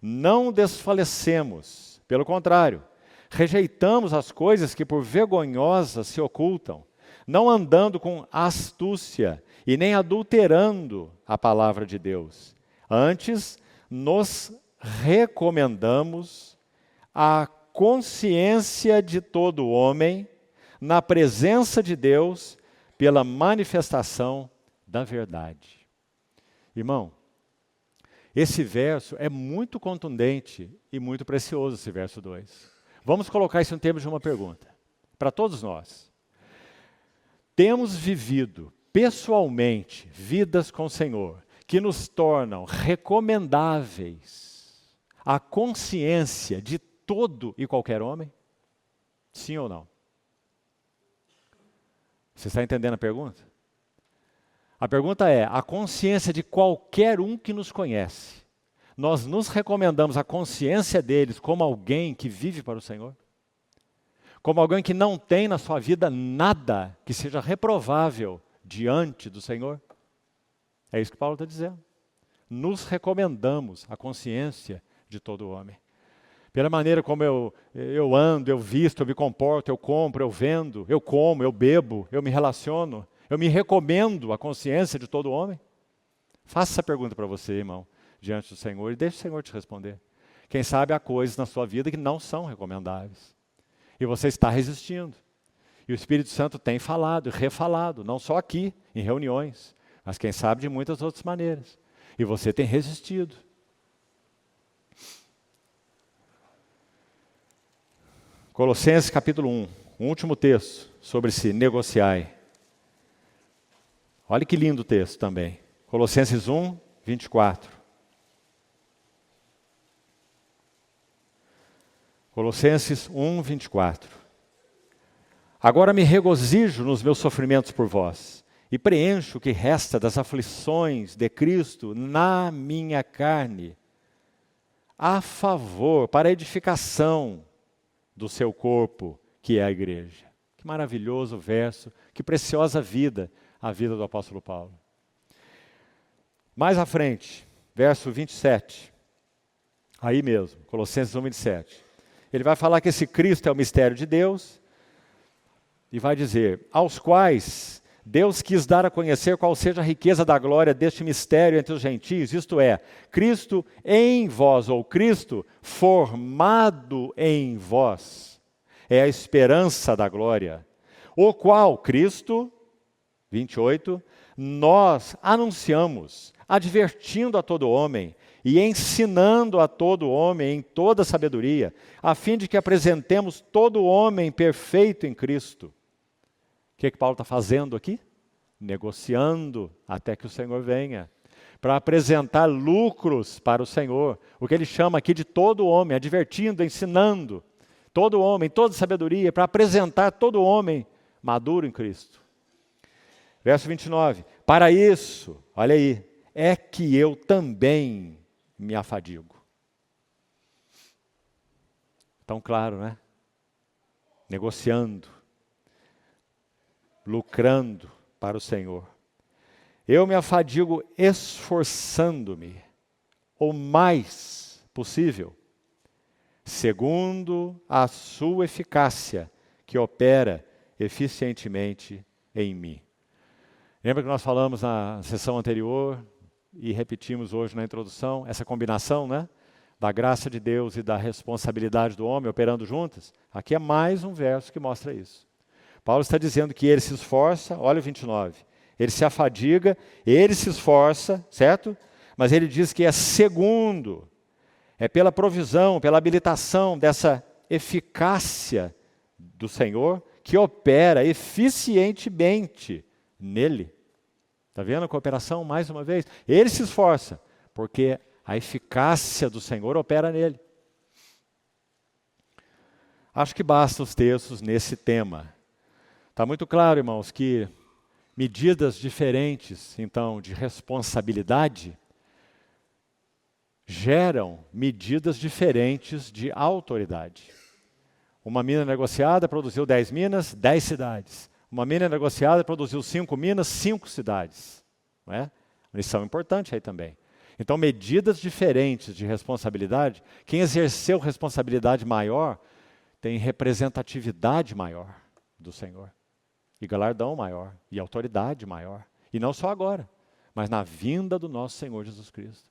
Não desfalecemos, pelo contrário, rejeitamos as coisas que por vergonhosas se ocultam, não andando com astúcia e nem adulterando a palavra de Deus. Antes, nos recomendamos a consciência de todo homem na presença de Deus pela manifestação da verdade. Irmão, esse verso é muito contundente e muito precioso, esse verso 2. Vamos colocar isso em termos de uma pergunta. Para todos nós. Temos vivido pessoalmente vidas com o Senhor que nos tornam recomendáveis à consciência de todo e qualquer homem? Sim ou não? Você está entendendo a pergunta? A pergunta é, a consciência de qualquer um que nos conhece, nós nos recomendamos a consciência deles como alguém que vive para o Senhor? Como alguém que não tem na sua vida nada que seja reprovável diante do Senhor? É isso que Paulo está dizendo. Nos recomendamos a consciência de todo homem. Pela maneira como eu ando, eu visto, eu me comporto, eu compro, eu vendo, eu como, eu bebo, eu me relaciono, eu me recomendo a consciência de todo homem? Faça essa pergunta para você, irmão, diante do Senhor, e deixe o Senhor te responder. Quem sabe há coisas na sua vida que não são recomendáveis. E você está resistindo. E o Espírito Santo tem falado e refalado, não só aqui, em reuniões, mas quem sabe de muitas outras maneiras. E você tem resistido. Colossenses capítulo 1, o último texto sobre se negociar. Olha que lindo o texto também. Colossenses 1, 24. Colossenses 1, 24. Agora me regozijo nos meus sofrimentos por vós, e preencho o que resta das aflições de Cristo na minha carne, a favor, para a edificação do seu corpo, que é a igreja. Que maravilhoso verso, que preciosa vida, a vida do apóstolo Paulo. Mais à frente, verso 27, aí mesmo, Colossenses 1, 27. Ele vai falar que esse Cristo é o mistério de Deus, e vai dizer, aos quais Deus quis dar a conhecer qual seja a riqueza da glória deste mistério entre os gentios, isto é, Cristo em vós, ou Cristo formado em vós, é a esperança da glória, o qual, Cristo, 28, nós anunciamos, advertindo a todo homem e ensinando a todo homem em toda sabedoria, a fim de que apresentemos todo homem perfeito em Cristo. O que Paulo está fazendo aqui? Negociando até que o Senhor venha, para apresentar lucros para o Senhor, o que ele chama aqui de todo homem, advertindo, ensinando, todo homem, toda sabedoria, para apresentar todo homem maduro em Cristo. Verso 29, para isso, olha aí, é que eu também me afadigo. Tão claro, né? Negociando, lucrando para o Senhor. Eu me afadigo esforçando-me o mais possível, segundo a sua eficácia, que opera eficientemente em mim. Lembra que nós falamos na sessão anterior e repetimos hoje na introdução, essa combinação, né? Da graça de Deus e da responsabilidade do homem operando juntas? Aqui é mais um verso que mostra isso. Paulo está dizendo que ele se esforça, olha o 29, ele se afadiga, ele se esforça, certo? Mas ele diz que é segundo, é pela provisão, pela habilitação dessa eficácia do Senhor que opera eficientemente nele. Está vendo a cooperação mais uma vez? Ele se esforça, porque a eficácia do Senhor opera nele. Acho que basta os textos nesse tema. Está muito claro, irmãos, que medidas diferentes, então, de responsabilidade geram medidas diferentes de autoridade. Uma mina negociada produziu 10 minas, 10 cidades. Uma mina negociada produziu 5 minas, 5 cidades. Não é? Uma lição importante aí também. Então, medidas diferentes de responsabilidade, quem exerceu responsabilidade maior tem representatividade maior do Senhor, e galardão maior, e autoridade maior. E não só agora, mas na vinda do nosso Senhor Jesus Cristo.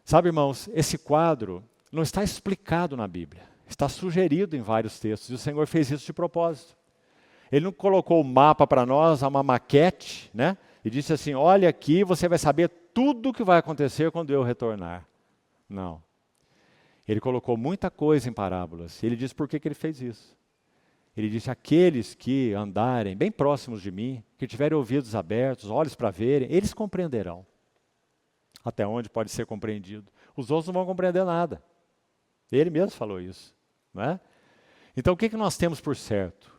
Sabe, irmãos, esse quadro não está explicado na Bíblia, está sugerido em vários textos, e o Senhor fez isso de propósito. Ele não colocou o mapa para nós, uma maquete, né? E disse assim, olha aqui, você vai saber tudo o que vai acontecer quando eu retornar. Não. Ele colocou muita coisa em parábolas. E ele disse por que ele fez isso. Ele disse, aqueles que andarem bem próximos de mim, que tiverem ouvidos abertos, olhos para verem, eles compreenderão. Até onde pode ser compreendido. Os outros não vão compreender nada. Ele mesmo falou isso. Não é? Então o que nós temos por certo?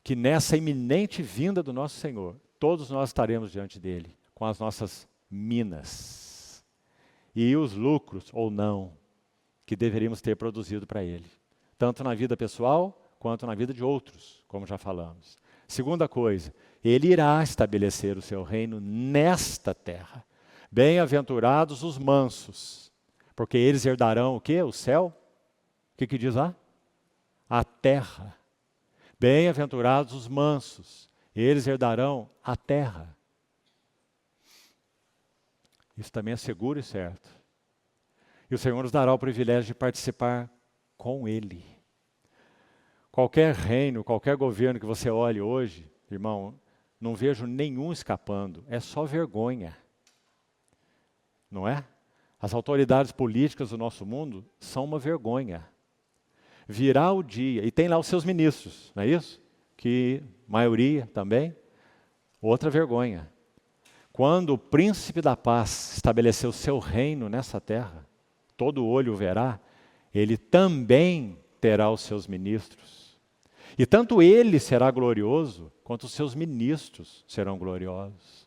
Que nessa iminente vinda do nosso Senhor, todos nós estaremos diante dele, com as nossas minas. E os lucros, ou não, que deveríamos ter produzido para ele. Tanto na vida pessoal, quanto na vida de outros, como já falamos. Segunda coisa, ele irá estabelecer o seu reino nesta terra. Bem-aventurados os mansos, porque eles herdarão o quê? O céu? O que diz lá? A terra. Bem-aventurados os mansos, eles herdarão a terra. Isso também é seguro e certo. E o Senhor nos dará o privilégio de participar com Ele. Qualquer reino, qualquer governo que você olhe hoje, irmão, não vejo nenhum escapando, é só vergonha. Não é? As autoridades políticas do nosso mundo são uma vergonha. Virá o dia, e tem lá os seus ministros, não é isso? Que maioria também, outra vergonha. Quando o príncipe da paz estabeleceu o seu reino nessa terra, todo olho o verá, ele também terá os seus ministros. E tanto ele será glorioso, quanto os seus ministros serão gloriosos.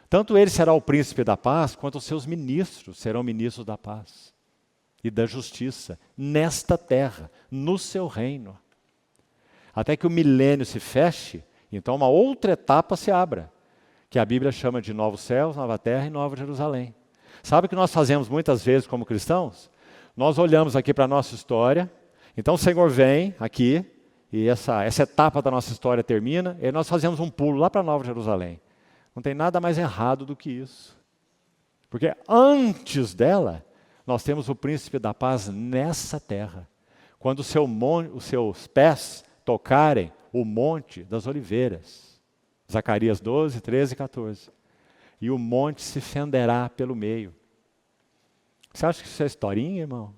Tanto ele será o príncipe da paz, quanto os seus ministros serão ministros da paz e da justiça, nesta terra, no seu reino. Até que o milênio se feche, então uma outra etapa se abra, que a Bíblia chama de novos céus, nova terra e nova Jerusalém. Sabe o que nós fazemos muitas vezes como cristãos? Nós olhamos aqui para a nossa história, então o Senhor vem aqui, e essa etapa da nossa história termina, e nós fazemos um pulo lá para Nova Jerusalém. Não tem nada mais errado do que isso. Porque antes dela, nós temos o príncipe da paz nessa terra. Quando os seus pés tocarem o monte das oliveiras. Zacarias 12, 13 e 14. E o monte se fenderá pelo meio. Você acha que isso é historinha, irmão?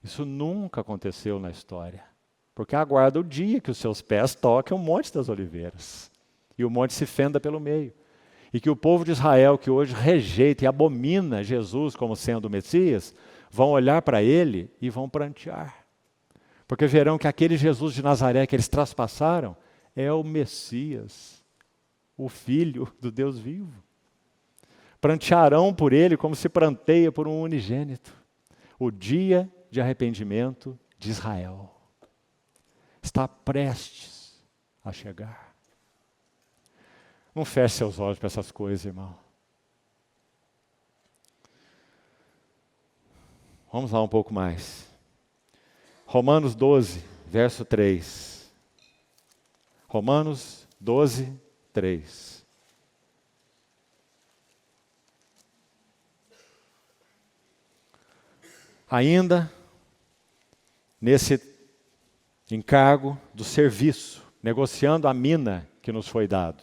Isso nunca aconteceu na história. Porque aguarda o dia que os seus pés toquem o monte das oliveiras. E o monte se fenda pelo meio. E que o povo de Israel, que hoje rejeita e abomina Jesus como sendo o Messias, vão olhar para ele e vão prantear. Porque verão que aquele Jesus de Nazaré que eles traspassaram é o Messias, o Filho do Deus vivo. Prantearão por ele como se pranteia por um unigênito. O dia de arrependimento de Israel está prestes a chegar. Não feche seus olhos para essas coisas, irmão. Vamos lá um pouco mais. Romanos 12, verso 3. Romanos 12, 3. Ainda nesse encargo do serviço, negociando a mina que nos foi dada.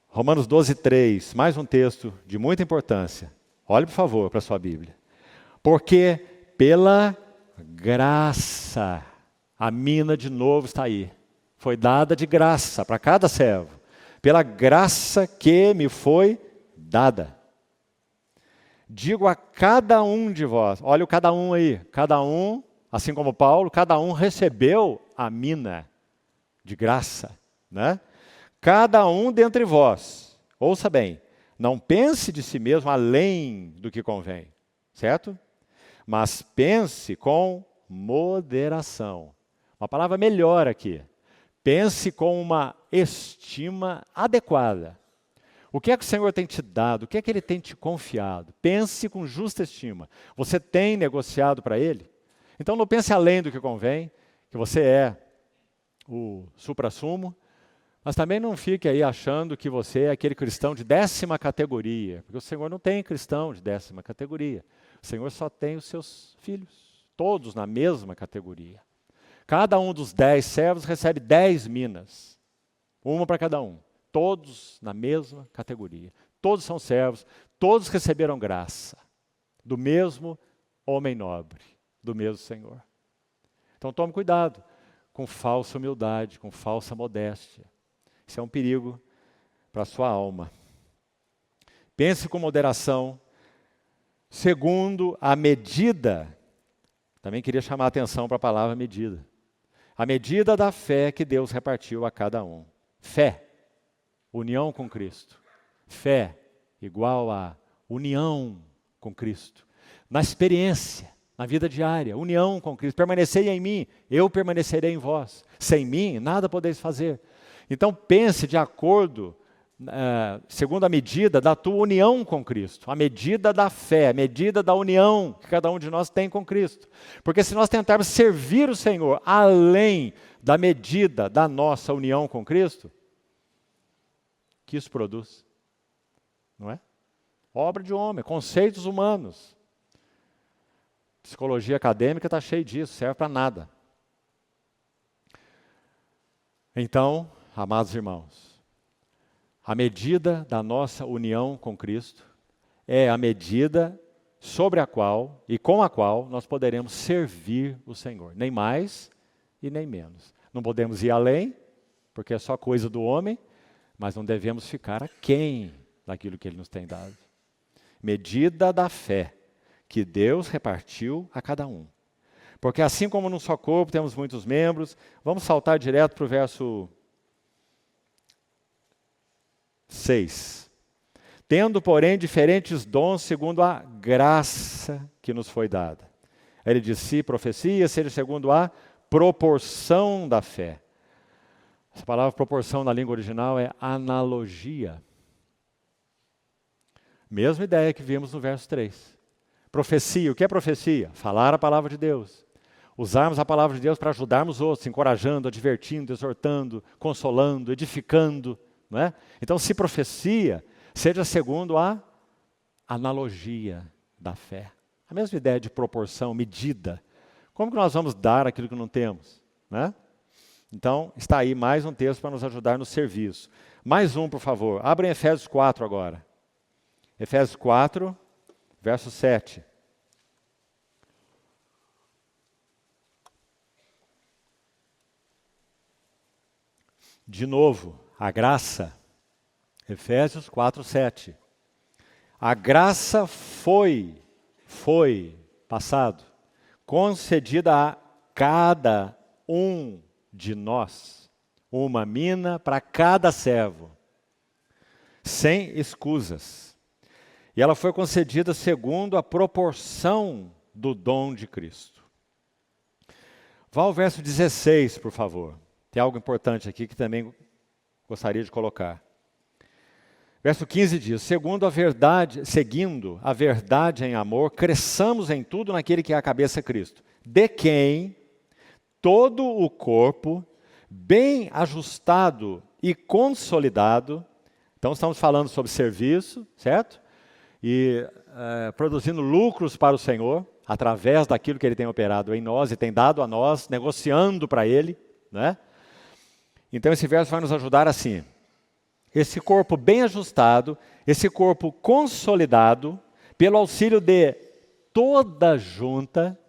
Romanos 12, 3, mais um texto de muita importância. Olhe, por favor, para a sua Bíblia. Porque pela graça, a mina de novo está aí. Foi dada de graça para cada servo. Pela graça que me foi dada. Digo a cada um de vós, olha o cada um aí, cada um, assim como Paulo, cada um recebeu a mina de graça, né? Cada um dentre vós, ouça bem, não pense de si mesmo além do que convém, certo? Mas pense com moderação. Uma palavra melhor aqui. Pense com uma estima adequada. O que é que o Senhor tem te dado? O que é que Ele tem te confiado? Pense com justa estima. Você tem negociado para Ele? Então não pense além do que convém, que você é o suprassumo, mas também não fique aí achando que você é aquele cristão de 10ª categoria, porque o Senhor não tem cristão de 10ª categoria. O Senhor só tem os seus filhos, todos na mesma categoria. Cada um dos 10 servos recebe 10 minas, uma para cada um. Todos na mesma categoria. Todos são servos, todos receberam graça do mesmo homem nobre, do mesmo Senhor. Então tome cuidado com falsa humildade, com falsa modéstia. Isso é um perigo para a sua alma. Pense com moderação, segundo a medida. Também queria chamar a atenção para a palavra medida. A medida da fé que Deus repartiu a cada um. Fé. União com Cristo. Fé igual a união com Cristo. Na experiência, na vida diária, união com Cristo. Permanecei em mim, eu permanecerei em vós. Sem mim, nada podeis fazer. Então pense de acordo, segundo a medida da tua união com Cristo. A medida da fé, a medida da união que cada um de nós tem com Cristo. Porque se nós tentarmos servir o Senhor além da medida da nossa união com Cristo, que isso produz, não é? Obra de homem, conceitos humanos. Psicologia acadêmica está cheia disso, serve para nada. Então, amados irmãos, a medida da nossa união com Cristo é a medida sobre a qual e com a qual nós poderemos servir o Senhor, nem mais e nem menos. Não podemos ir além, porque é só coisa do homem, mas não devemos ficar aquém daquilo que Ele nos tem dado. Medida da fé que Deus repartiu a cada um. Porque assim como num só corpo temos muitos membros, vamos saltar direto para o verso 6. Tendo, porém, diferentes dons segundo a graça que nos foi dada. Aí ele diz, se profecia, seja segundo a proporção da fé. Essa palavra proporção na língua original é analogia. Mesma ideia que vimos no verso 3. Profecia, o que é profecia? Falar a palavra de Deus. Usarmos a palavra de Deus para ajudarmos outros, encorajando, advertindo, exortando, consolando, edificando. Não é? Então, se profecia, seja segundo a analogia da fé. A mesma ideia de proporção, medida. Como que nós vamos dar aquilo que não temos? Não é? Então, está aí mais um texto para nos ajudar no serviço. Mais um, por favor. Abra em Efésios 4 agora. Efésios 4, verso 7. De novo, a graça. Efésios 4, 7. A graça foi, passado, concedida a cada um de nós, uma mina para cada servo, sem escusas. E ela foi concedida segundo a proporção do dom de Cristo. Vá ao verso 16, por favor. Tem algo importante aqui que também gostaria de colocar. Verso 15 diz, seguindo a verdade em amor, cresçamos em tudo naquele que é a cabeça Cristo, de quem todo o corpo, bem ajustado e consolidado, então estamos falando sobre serviço, certo? E produzindo lucros para o Senhor, através daquilo que Ele tem operado em nós e tem dado a nós, negociando para Ele, né? Então esse verso vai nos ajudar assim, esse corpo bem ajustado, esse corpo consolidado, pelo auxílio de toda junta,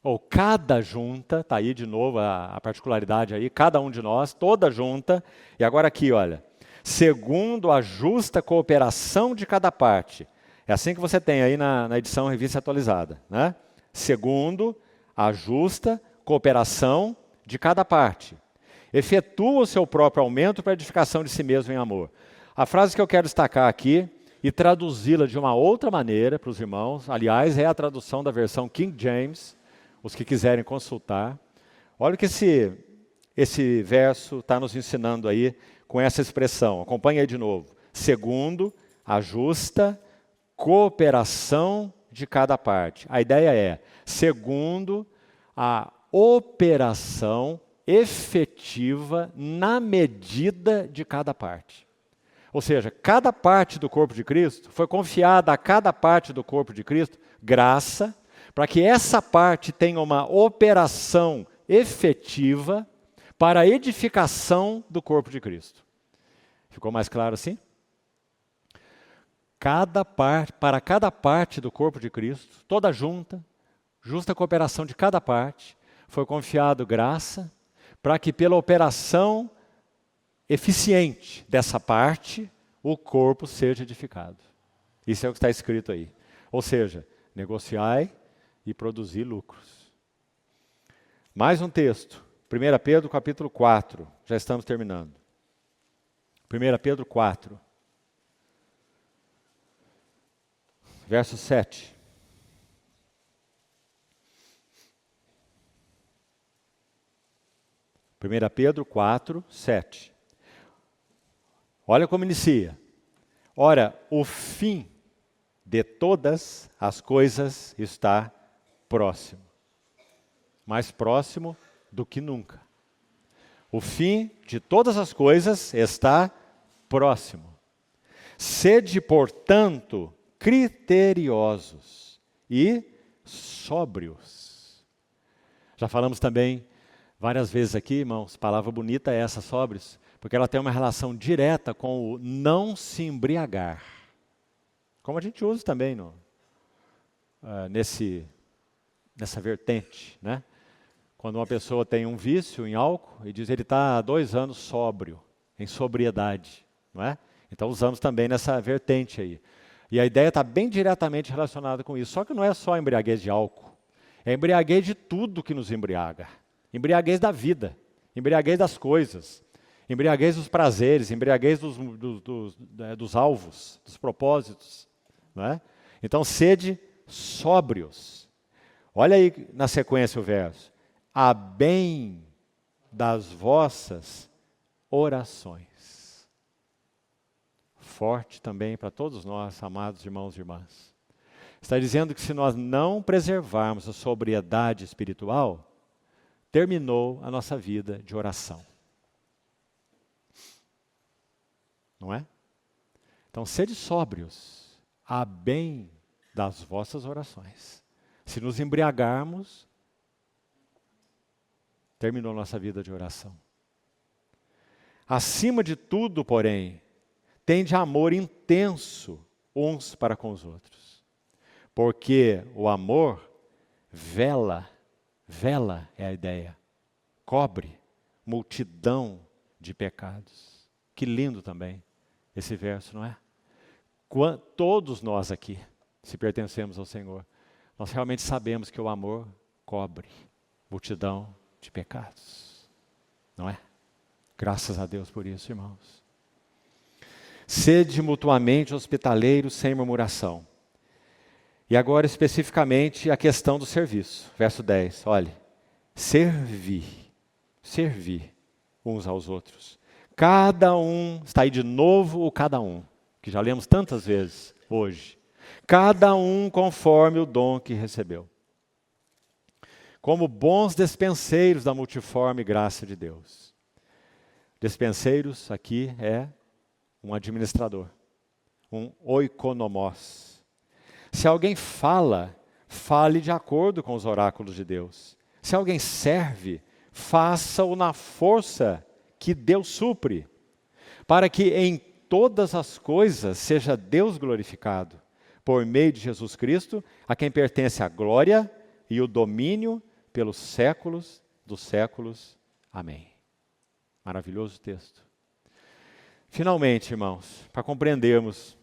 ou cada junta, está aí de novo a particularidade aí, cada um de nós, toda junta, e agora aqui, olha, segundo a justa cooperação de cada parte. É assim que você tem aí na edição Revista Atualizada, né? Segundo a justa cooperação de cada parte. Efetua o seu próprio aumento para a edificação de si mesmo em amor. A frase que eu quero destacar aqui e traduzi-la de uma outra maneira para os irmãos, aliás, é a tradução da versão King James, os que quiserem consultar. Olha o que esse verso está nos ensinando aí com essa expressão. Acompanhe aí de novo. segundo a justa cooperação de cada parte. A ideia é, segundo a operação efetiva na medida de cada parte. Ou seja, cada parte do corpo de Cristo foi confiada a cada parte do corpo de Cristo graça, para que essa parte tenha uma operação efetiva para a edificação do corpo de Cristo. Ficou mais claro assim? Para cada parte do corpo de Cristo, toda junta, justa cooperação de cada parte, foi confiado graça, para que pela operação eficiente dessa parte, o corpo seja edificado. Isso é o que está escrito aí. Ou seja, negociai e produzir lucros. Mais um texto, 1 Pedro capítulo 4, já estamos terminando. 1 Pedro 4, verso 7. Pedro 4, 7. Olha como inicia. Ora, o fim de todas as coisas está próximo. Mais próximo do que nunca. O fim de todas as coisas está próximo. Sede, portanto, criteriosos e sóbrios. Já falamos também várias vezes aqui, irmãos, palavra bonita é essa, sóbrios, porque ela tem uma relação direta com o não se embriagar. Como a gente usa também nessa vertente, né? Quando uma pessoa tem um vício em álcool e diz que ele está há 2 anos sóbrio, em sobriedade, não é? Então usamos também nessa vertente aí. E a ideia está bem diretamente relacionada com isso. Só que não é só embriaguez de álcool, é embriaguez de tudo que nos embriaga. Embriaguez da vida, embriaguez das coisas, embriaguez dos prazeres, embriaguez dos alvos, dos propósitos. Não é? Então, sede sóbrios. Olha aí na sequência o verso. A bem das vossas orações. Forte também para todos nós, amados irmãos e irmãs. Está dizendo que se nós não preservarmos a sobriedade espiritual, terminou a nossa vida de oração. Não é? Então, sede sóbrios, a bem das vossas orações. Se nos embriagarmos, terminou nossa vida de oração. Acima de tudo, porém, tende amor intenso uns para com os outros. Porque o amor vela é a ideia, cobre multidão de pecados. Que lindo também esse verso, não é? Todos nós aqui, se pertencemos ao Senhor, nós realmente sabemos que o amor cobre multidão de pecados, não é? Graças a Deus por isso, irmãos. Sede mutuamente hospitaleiros sem murmuração. E agora especificamente a questão do serviço, verso 10, olhe, servir uns aos outros. Cada um, está aí de novo o cada um, que já lemos tantas vezes hoje. Cada um conforme o dom que recebeu. Como bons despenseiros da multiforme graça de Deus. Despenseiros aqui é um administrador, um oikonomos. Se alguém fala, fale de acordo com os oráculos de Deus. Se alguém serve, faça-o na força que Deus supre, para que em todas as coisas seja Deus glorificado, por meio de Jesus Cristo, a quem pertence a glória e o domínio pelos séculos dos séculos. Amém. Maravilhoso texto. Finalmente, irmãos, para compreendermos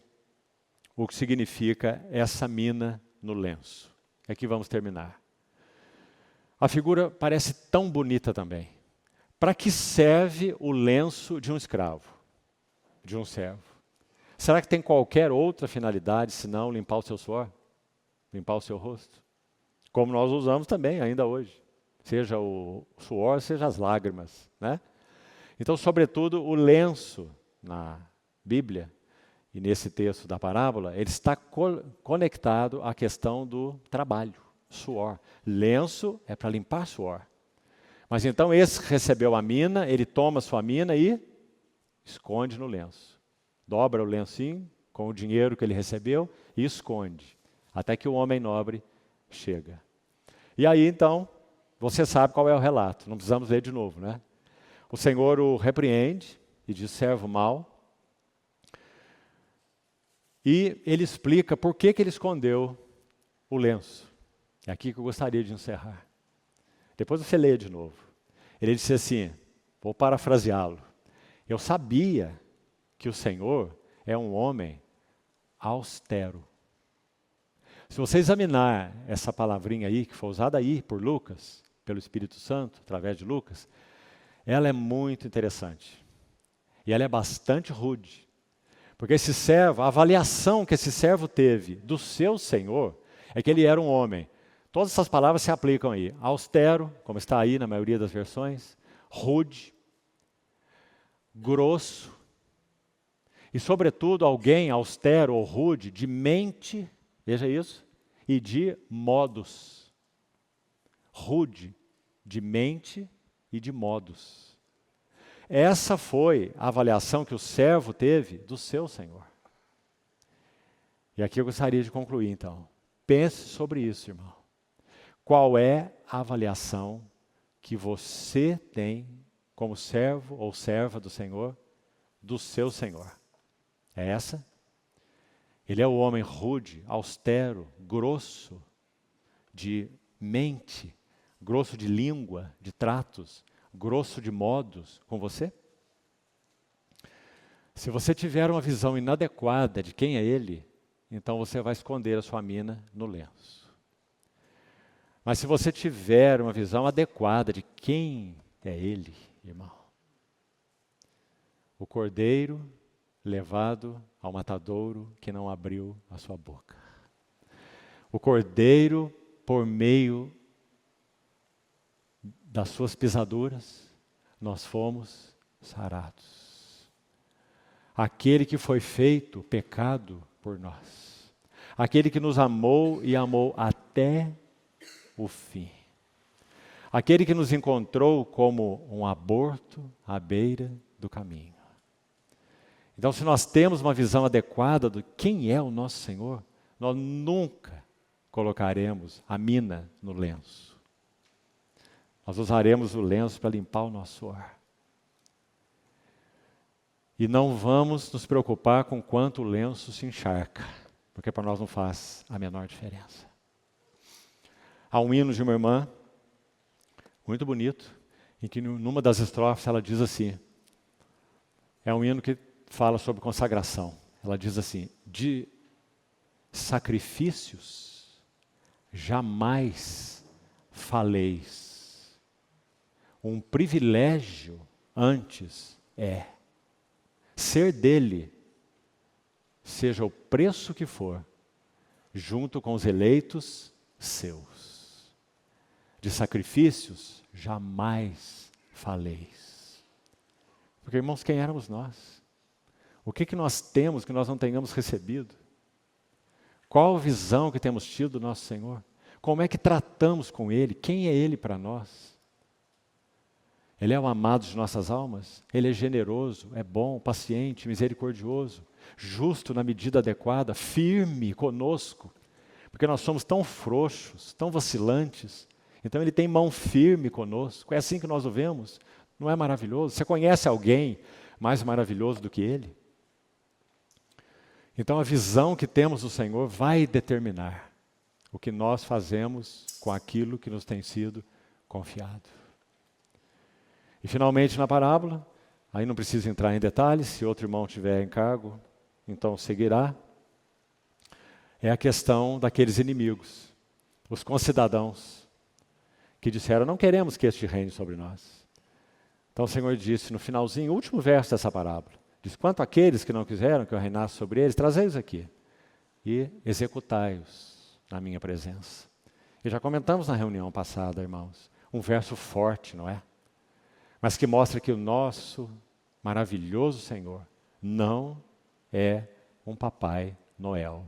o que significa essa mina no lenço. Aqui vamos terminar. A figura parece tão bonita também. Para que serve o lenço de um escravo, de um servo? Será que tem qualquer outra finalidade senão limpar o seu suor? Limpar o seu rosto? Como nós usamos também ainda hoje. Seja o suor, seja as lágrimas, né? Então, sobretudo, o lenço na Bíblia e nesse texto da parábola, ele está conectado à questão do trabalho, suor. Lenço é para limpar suor. Mas então esse que recebeu a mina, ele toma sua mina e esconde no lenço. Dobra o lencinho com o dinheiro que ele recebeu e esconde, até que o homem nobre chega. E aí então, você sabe qual é o relato, não precisamos ler de novo, né? O Senhor o repreende e diz: servo mau. E ele explica por que ele escondeu o lenço. É aqui que eu gostaria de encerrar. Depois você lê de novo. Ele disse assim, vou parafraseá-lo: eu sabia que o Senhor é um homem austero. Se você examinar essa palavrinha aí, que foi usada aí por Lucas, pelo Espírito Santo, através de Lucas, ela é muito interessante. E ela é bastante rude. Porque esse servo, a avaliação que esse servo teve do seu Senhor, é que ele era um homem. Todas essas palavras se aplicam aí. Austero, como está aí na maioria das versões, rude, grosso, e sobretudo alguém austero ou rude de mente, veja isso, e de modos. Rude de mente e de modos. Essa foi a avaliação que o servo teve do seu Senhor. E aqui eu gostaria de concluir então. Pense sobre isso, irmão. Qual é a avaliação que você tem como servo ou serva do Senhor, do seu Senhor? É essa? Ele é o homem rude, austero, grosso de mente, grosso de língua, de tratos, grosso de modos com você? Se você tiver uma visão inadequada de quem é ele, então você vai esconder a sua mina no lenço. Mas se você tiver uma visão adequada de quem é ele, irmão, o cordeiro levado ao matadouro que não abriu a sua boca. O cordeiro, por meio das suas pisaduras, nós fomos sarados. Aquele que foi feito pecado por nós. Aquele que nos amou e amou até o fim. Aquele que nos encontrou como um aborto à beira do caminho. Então, se nós temos uma visão adequada de quem é o nosso Senhor, nós nunca colocaremos a mina no lenço. Nós usaremos o lenço para limpar o nosso suor. E não vamos nos preocupar com quanto o lenço se encharca, porque para nós não faz a menor diferença. Há um hino de uma irmã, muito bonito, em que numa das estrofes ela diz assim, é um hino que fala sobre consagração. Ela diz assim, de sacrifícios jamais faleis. Um privilégio antes é ser dele, seja o preço que for, junto com os eleitos seus. De sacrifícios jamais faleis. Porque, irmãos, quem éramos nós? O que nós temos que nós não tenhamos recebido? Qual a visão que temos tido do nosso Senhor? Como é que tratamos com Ele? Quem é Ele para nós? Ele é o amado de nossas almas? Ele é generoso, é bom, paciente, misericordioso, justo na medida adequada, firme conosco, porque nós somos tão frouxos, tão vacilantes. Então Ele tem mão firme conosco. É assim que nós o vemos. Não é maravilhoso? Você conhece alguém mais maravilhoso do que Ele? Então a visão que temos do Senhor vai determinar o que nós fazemos com aquilo que nos tem sido confiado. E finalmente na parábola, aí não precisa entrar em detalhes, se outro irmão tiver encargo, então seguirá, é a questão daqueles inimigos, os concidadãos, que disseram, não queremos que este reine sobre nós. Então o Senhor disse no finalzinho, último verso dessa parábola, diz, quanto àqueles que não quiseram que eu reinasse sobre eles, trazei-os aqui e executai-os na minha presença. E já comentamos na reunião passada, irmãos, um verso forte, não é? Mas que mostra que o nosso maravilhoso Senhor não é um Papai Noel.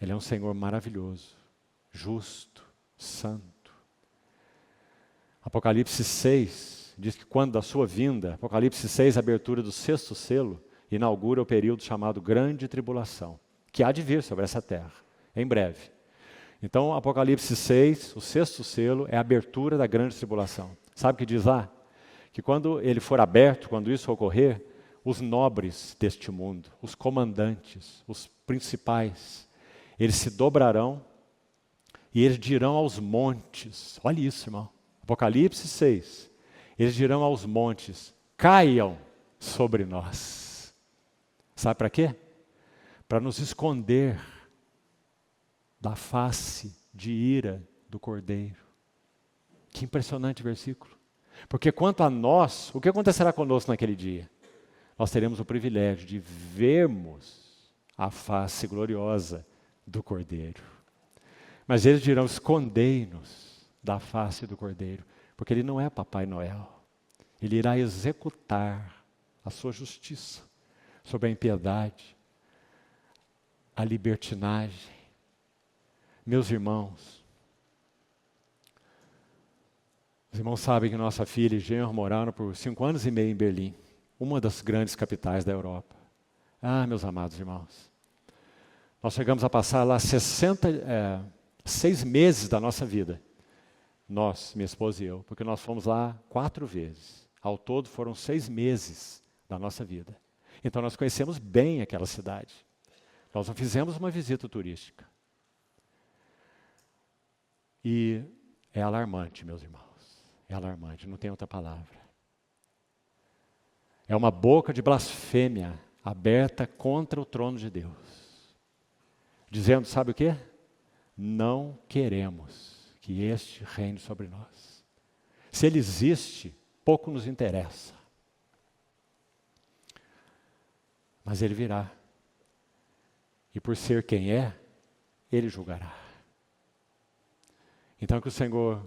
Ele é um Senhor maravilhoso, justo, santo. Apocalipse 6 diz que quando da sua vinda, Apocalipse 6, a abertura do 6º selo, inaugura o período chamado Grande Tribulação, que há de vir sobre essa terra, em breve. Então, Apocalipse 6, o 6º selo, é a abertura da Grande Tribulação. Sabe o que diz lá? Que quando ele for aberto, quando isso ocorrer, os nobres deste mundo, os comandantes, os principais, eles se dobrarão e eles dirão aos montes, olha isso, irmão, Apocalipse 6, eles dirão aos montes, caiam sobre nós. Sabe para quê? Para nos esconder da face de ira do Cordeiro. Que impressionante versículo. Porque quanto a nós, o que acontecerá conosco naquele dia? Nós teremos o privilégio de vermos a face gloriosa do Cordeiro. Mas eles dirão, escondei-nos da face do Cordeiro, porque ele não é Papai Noel. Ele irá executar a sua justiça sobre a impiedade, a libertinagem. Meus irmãos, os irmãos sabem que nossa filha e genro moraram por 5 anos e meio em Berlim, uma das grandes capitais da Europa. Ah, meus amados irmãos, nós chegamos a passar lá 6 meses da nossa vida. Nós, minha esposa e eu, porque nós fomos lá 4 vezes. Ao todo foram 6 meses da nossa vida. Então nós conhecemos bem aquela cidade. Nós não fizemos uma visita turística. E é alarmante, meus irmãos. É alarmante, não tem outra palavra. É uma boca de blasfêmia aberta contra o trono de Deus. Dizendo, sabe o quê? Não queremos que este reine sobre nós. Se ele existe, pouco nos interessa. Mas ele virá. E por ser quem é, ele julgará. Então que o Senhor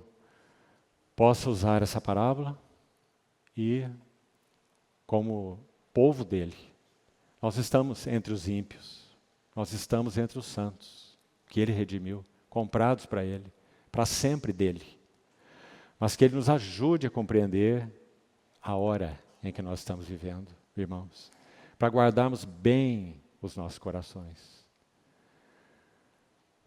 possa usar essa parábola e, como povo dele, nós estamos entre os ímpios, nós estamos entre os santos, que ele redimiu, comprados para ele, para sempre dele. Mas que ele nos ajude a compreender a hora em que nós estamos vivendo, irmãos, para guardarmos bem os nossos corações.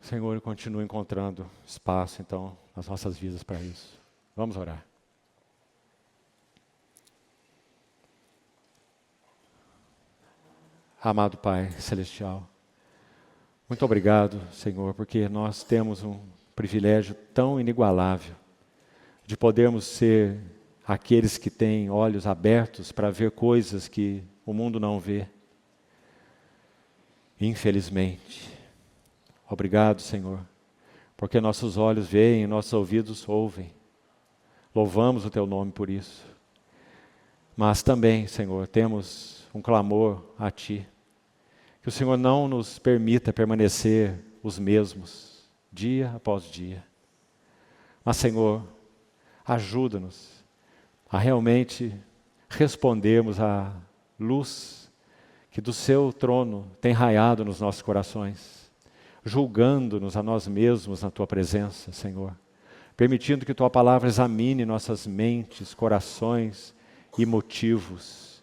O Senhor continua encontrando espaço, então, nas nossas vidas para isso. Vamos orar. Amado Pai Celestial, muito obrigado, Senhor, porque nós temos um privilégio tão inigualável de podermos ser aqueles que têm olhos abertos para ver coisas que o mundo não vê. Infelizmente. Obrigado, Senhor, porque nossos olhos veem e nossos ouvidos ouvem. Louvamos o Teu nome por isso. Mas também, Senhor, temos um clamor a Ti. Que o Senhor não nos permita permanecer os mesmos, dia após dia. Mas, Senhor, ajuda-nos a realmente respondermos à luz que do Seu trono tem raiado nos nossos corações, julgando-nos a nós mesmos na Tua presença, Senhor, permitindo que Tua palavra examine nossas mentes, corações e motivos,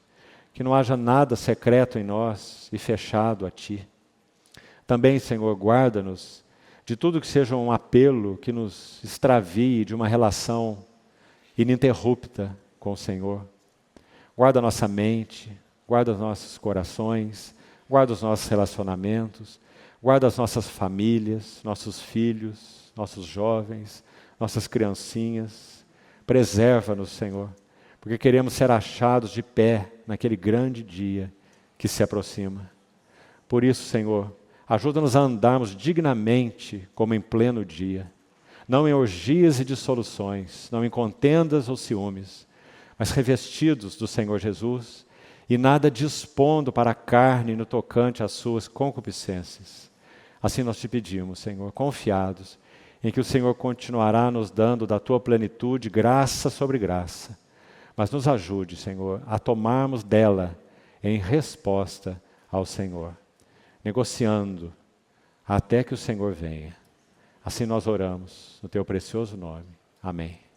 que não haja nada secreto em nós e fechado a Ti. Também, Senhor, guarda-nos de tudo que seja um apelo que nos extravie de uma relação ininterrupta com o Senhor. Guarda a nossa mente, guarda os nossos corações, guarda os nossos relacionamentos, guarda as nossas famílias, nossos filhos, nossos jovens, nossas criancinhas. Preserva-nos, Senhor, porque queremos ser achados de pé naquele grande dia que se aproxima. Por isso, Senhor, ajuda-nos a andarmos dignamente como em pleno dia, não em orgias e dissoluções, não em contendas ou ciúmes, mas revestidos do Senhor Jesus e nada dispondo para a carne no tocante às suas concupiscências. Assim nós te pedimos, Senhor, confiados em que o Senhor continuará nos dando da Tua plenitude graça sobre graça. Mas nos ajude, Senhor, a tomarmos dela em resposta ao Senhor, negociando até que o Senhor venha. Assim nós oramos, no teu precioso nome. Amém.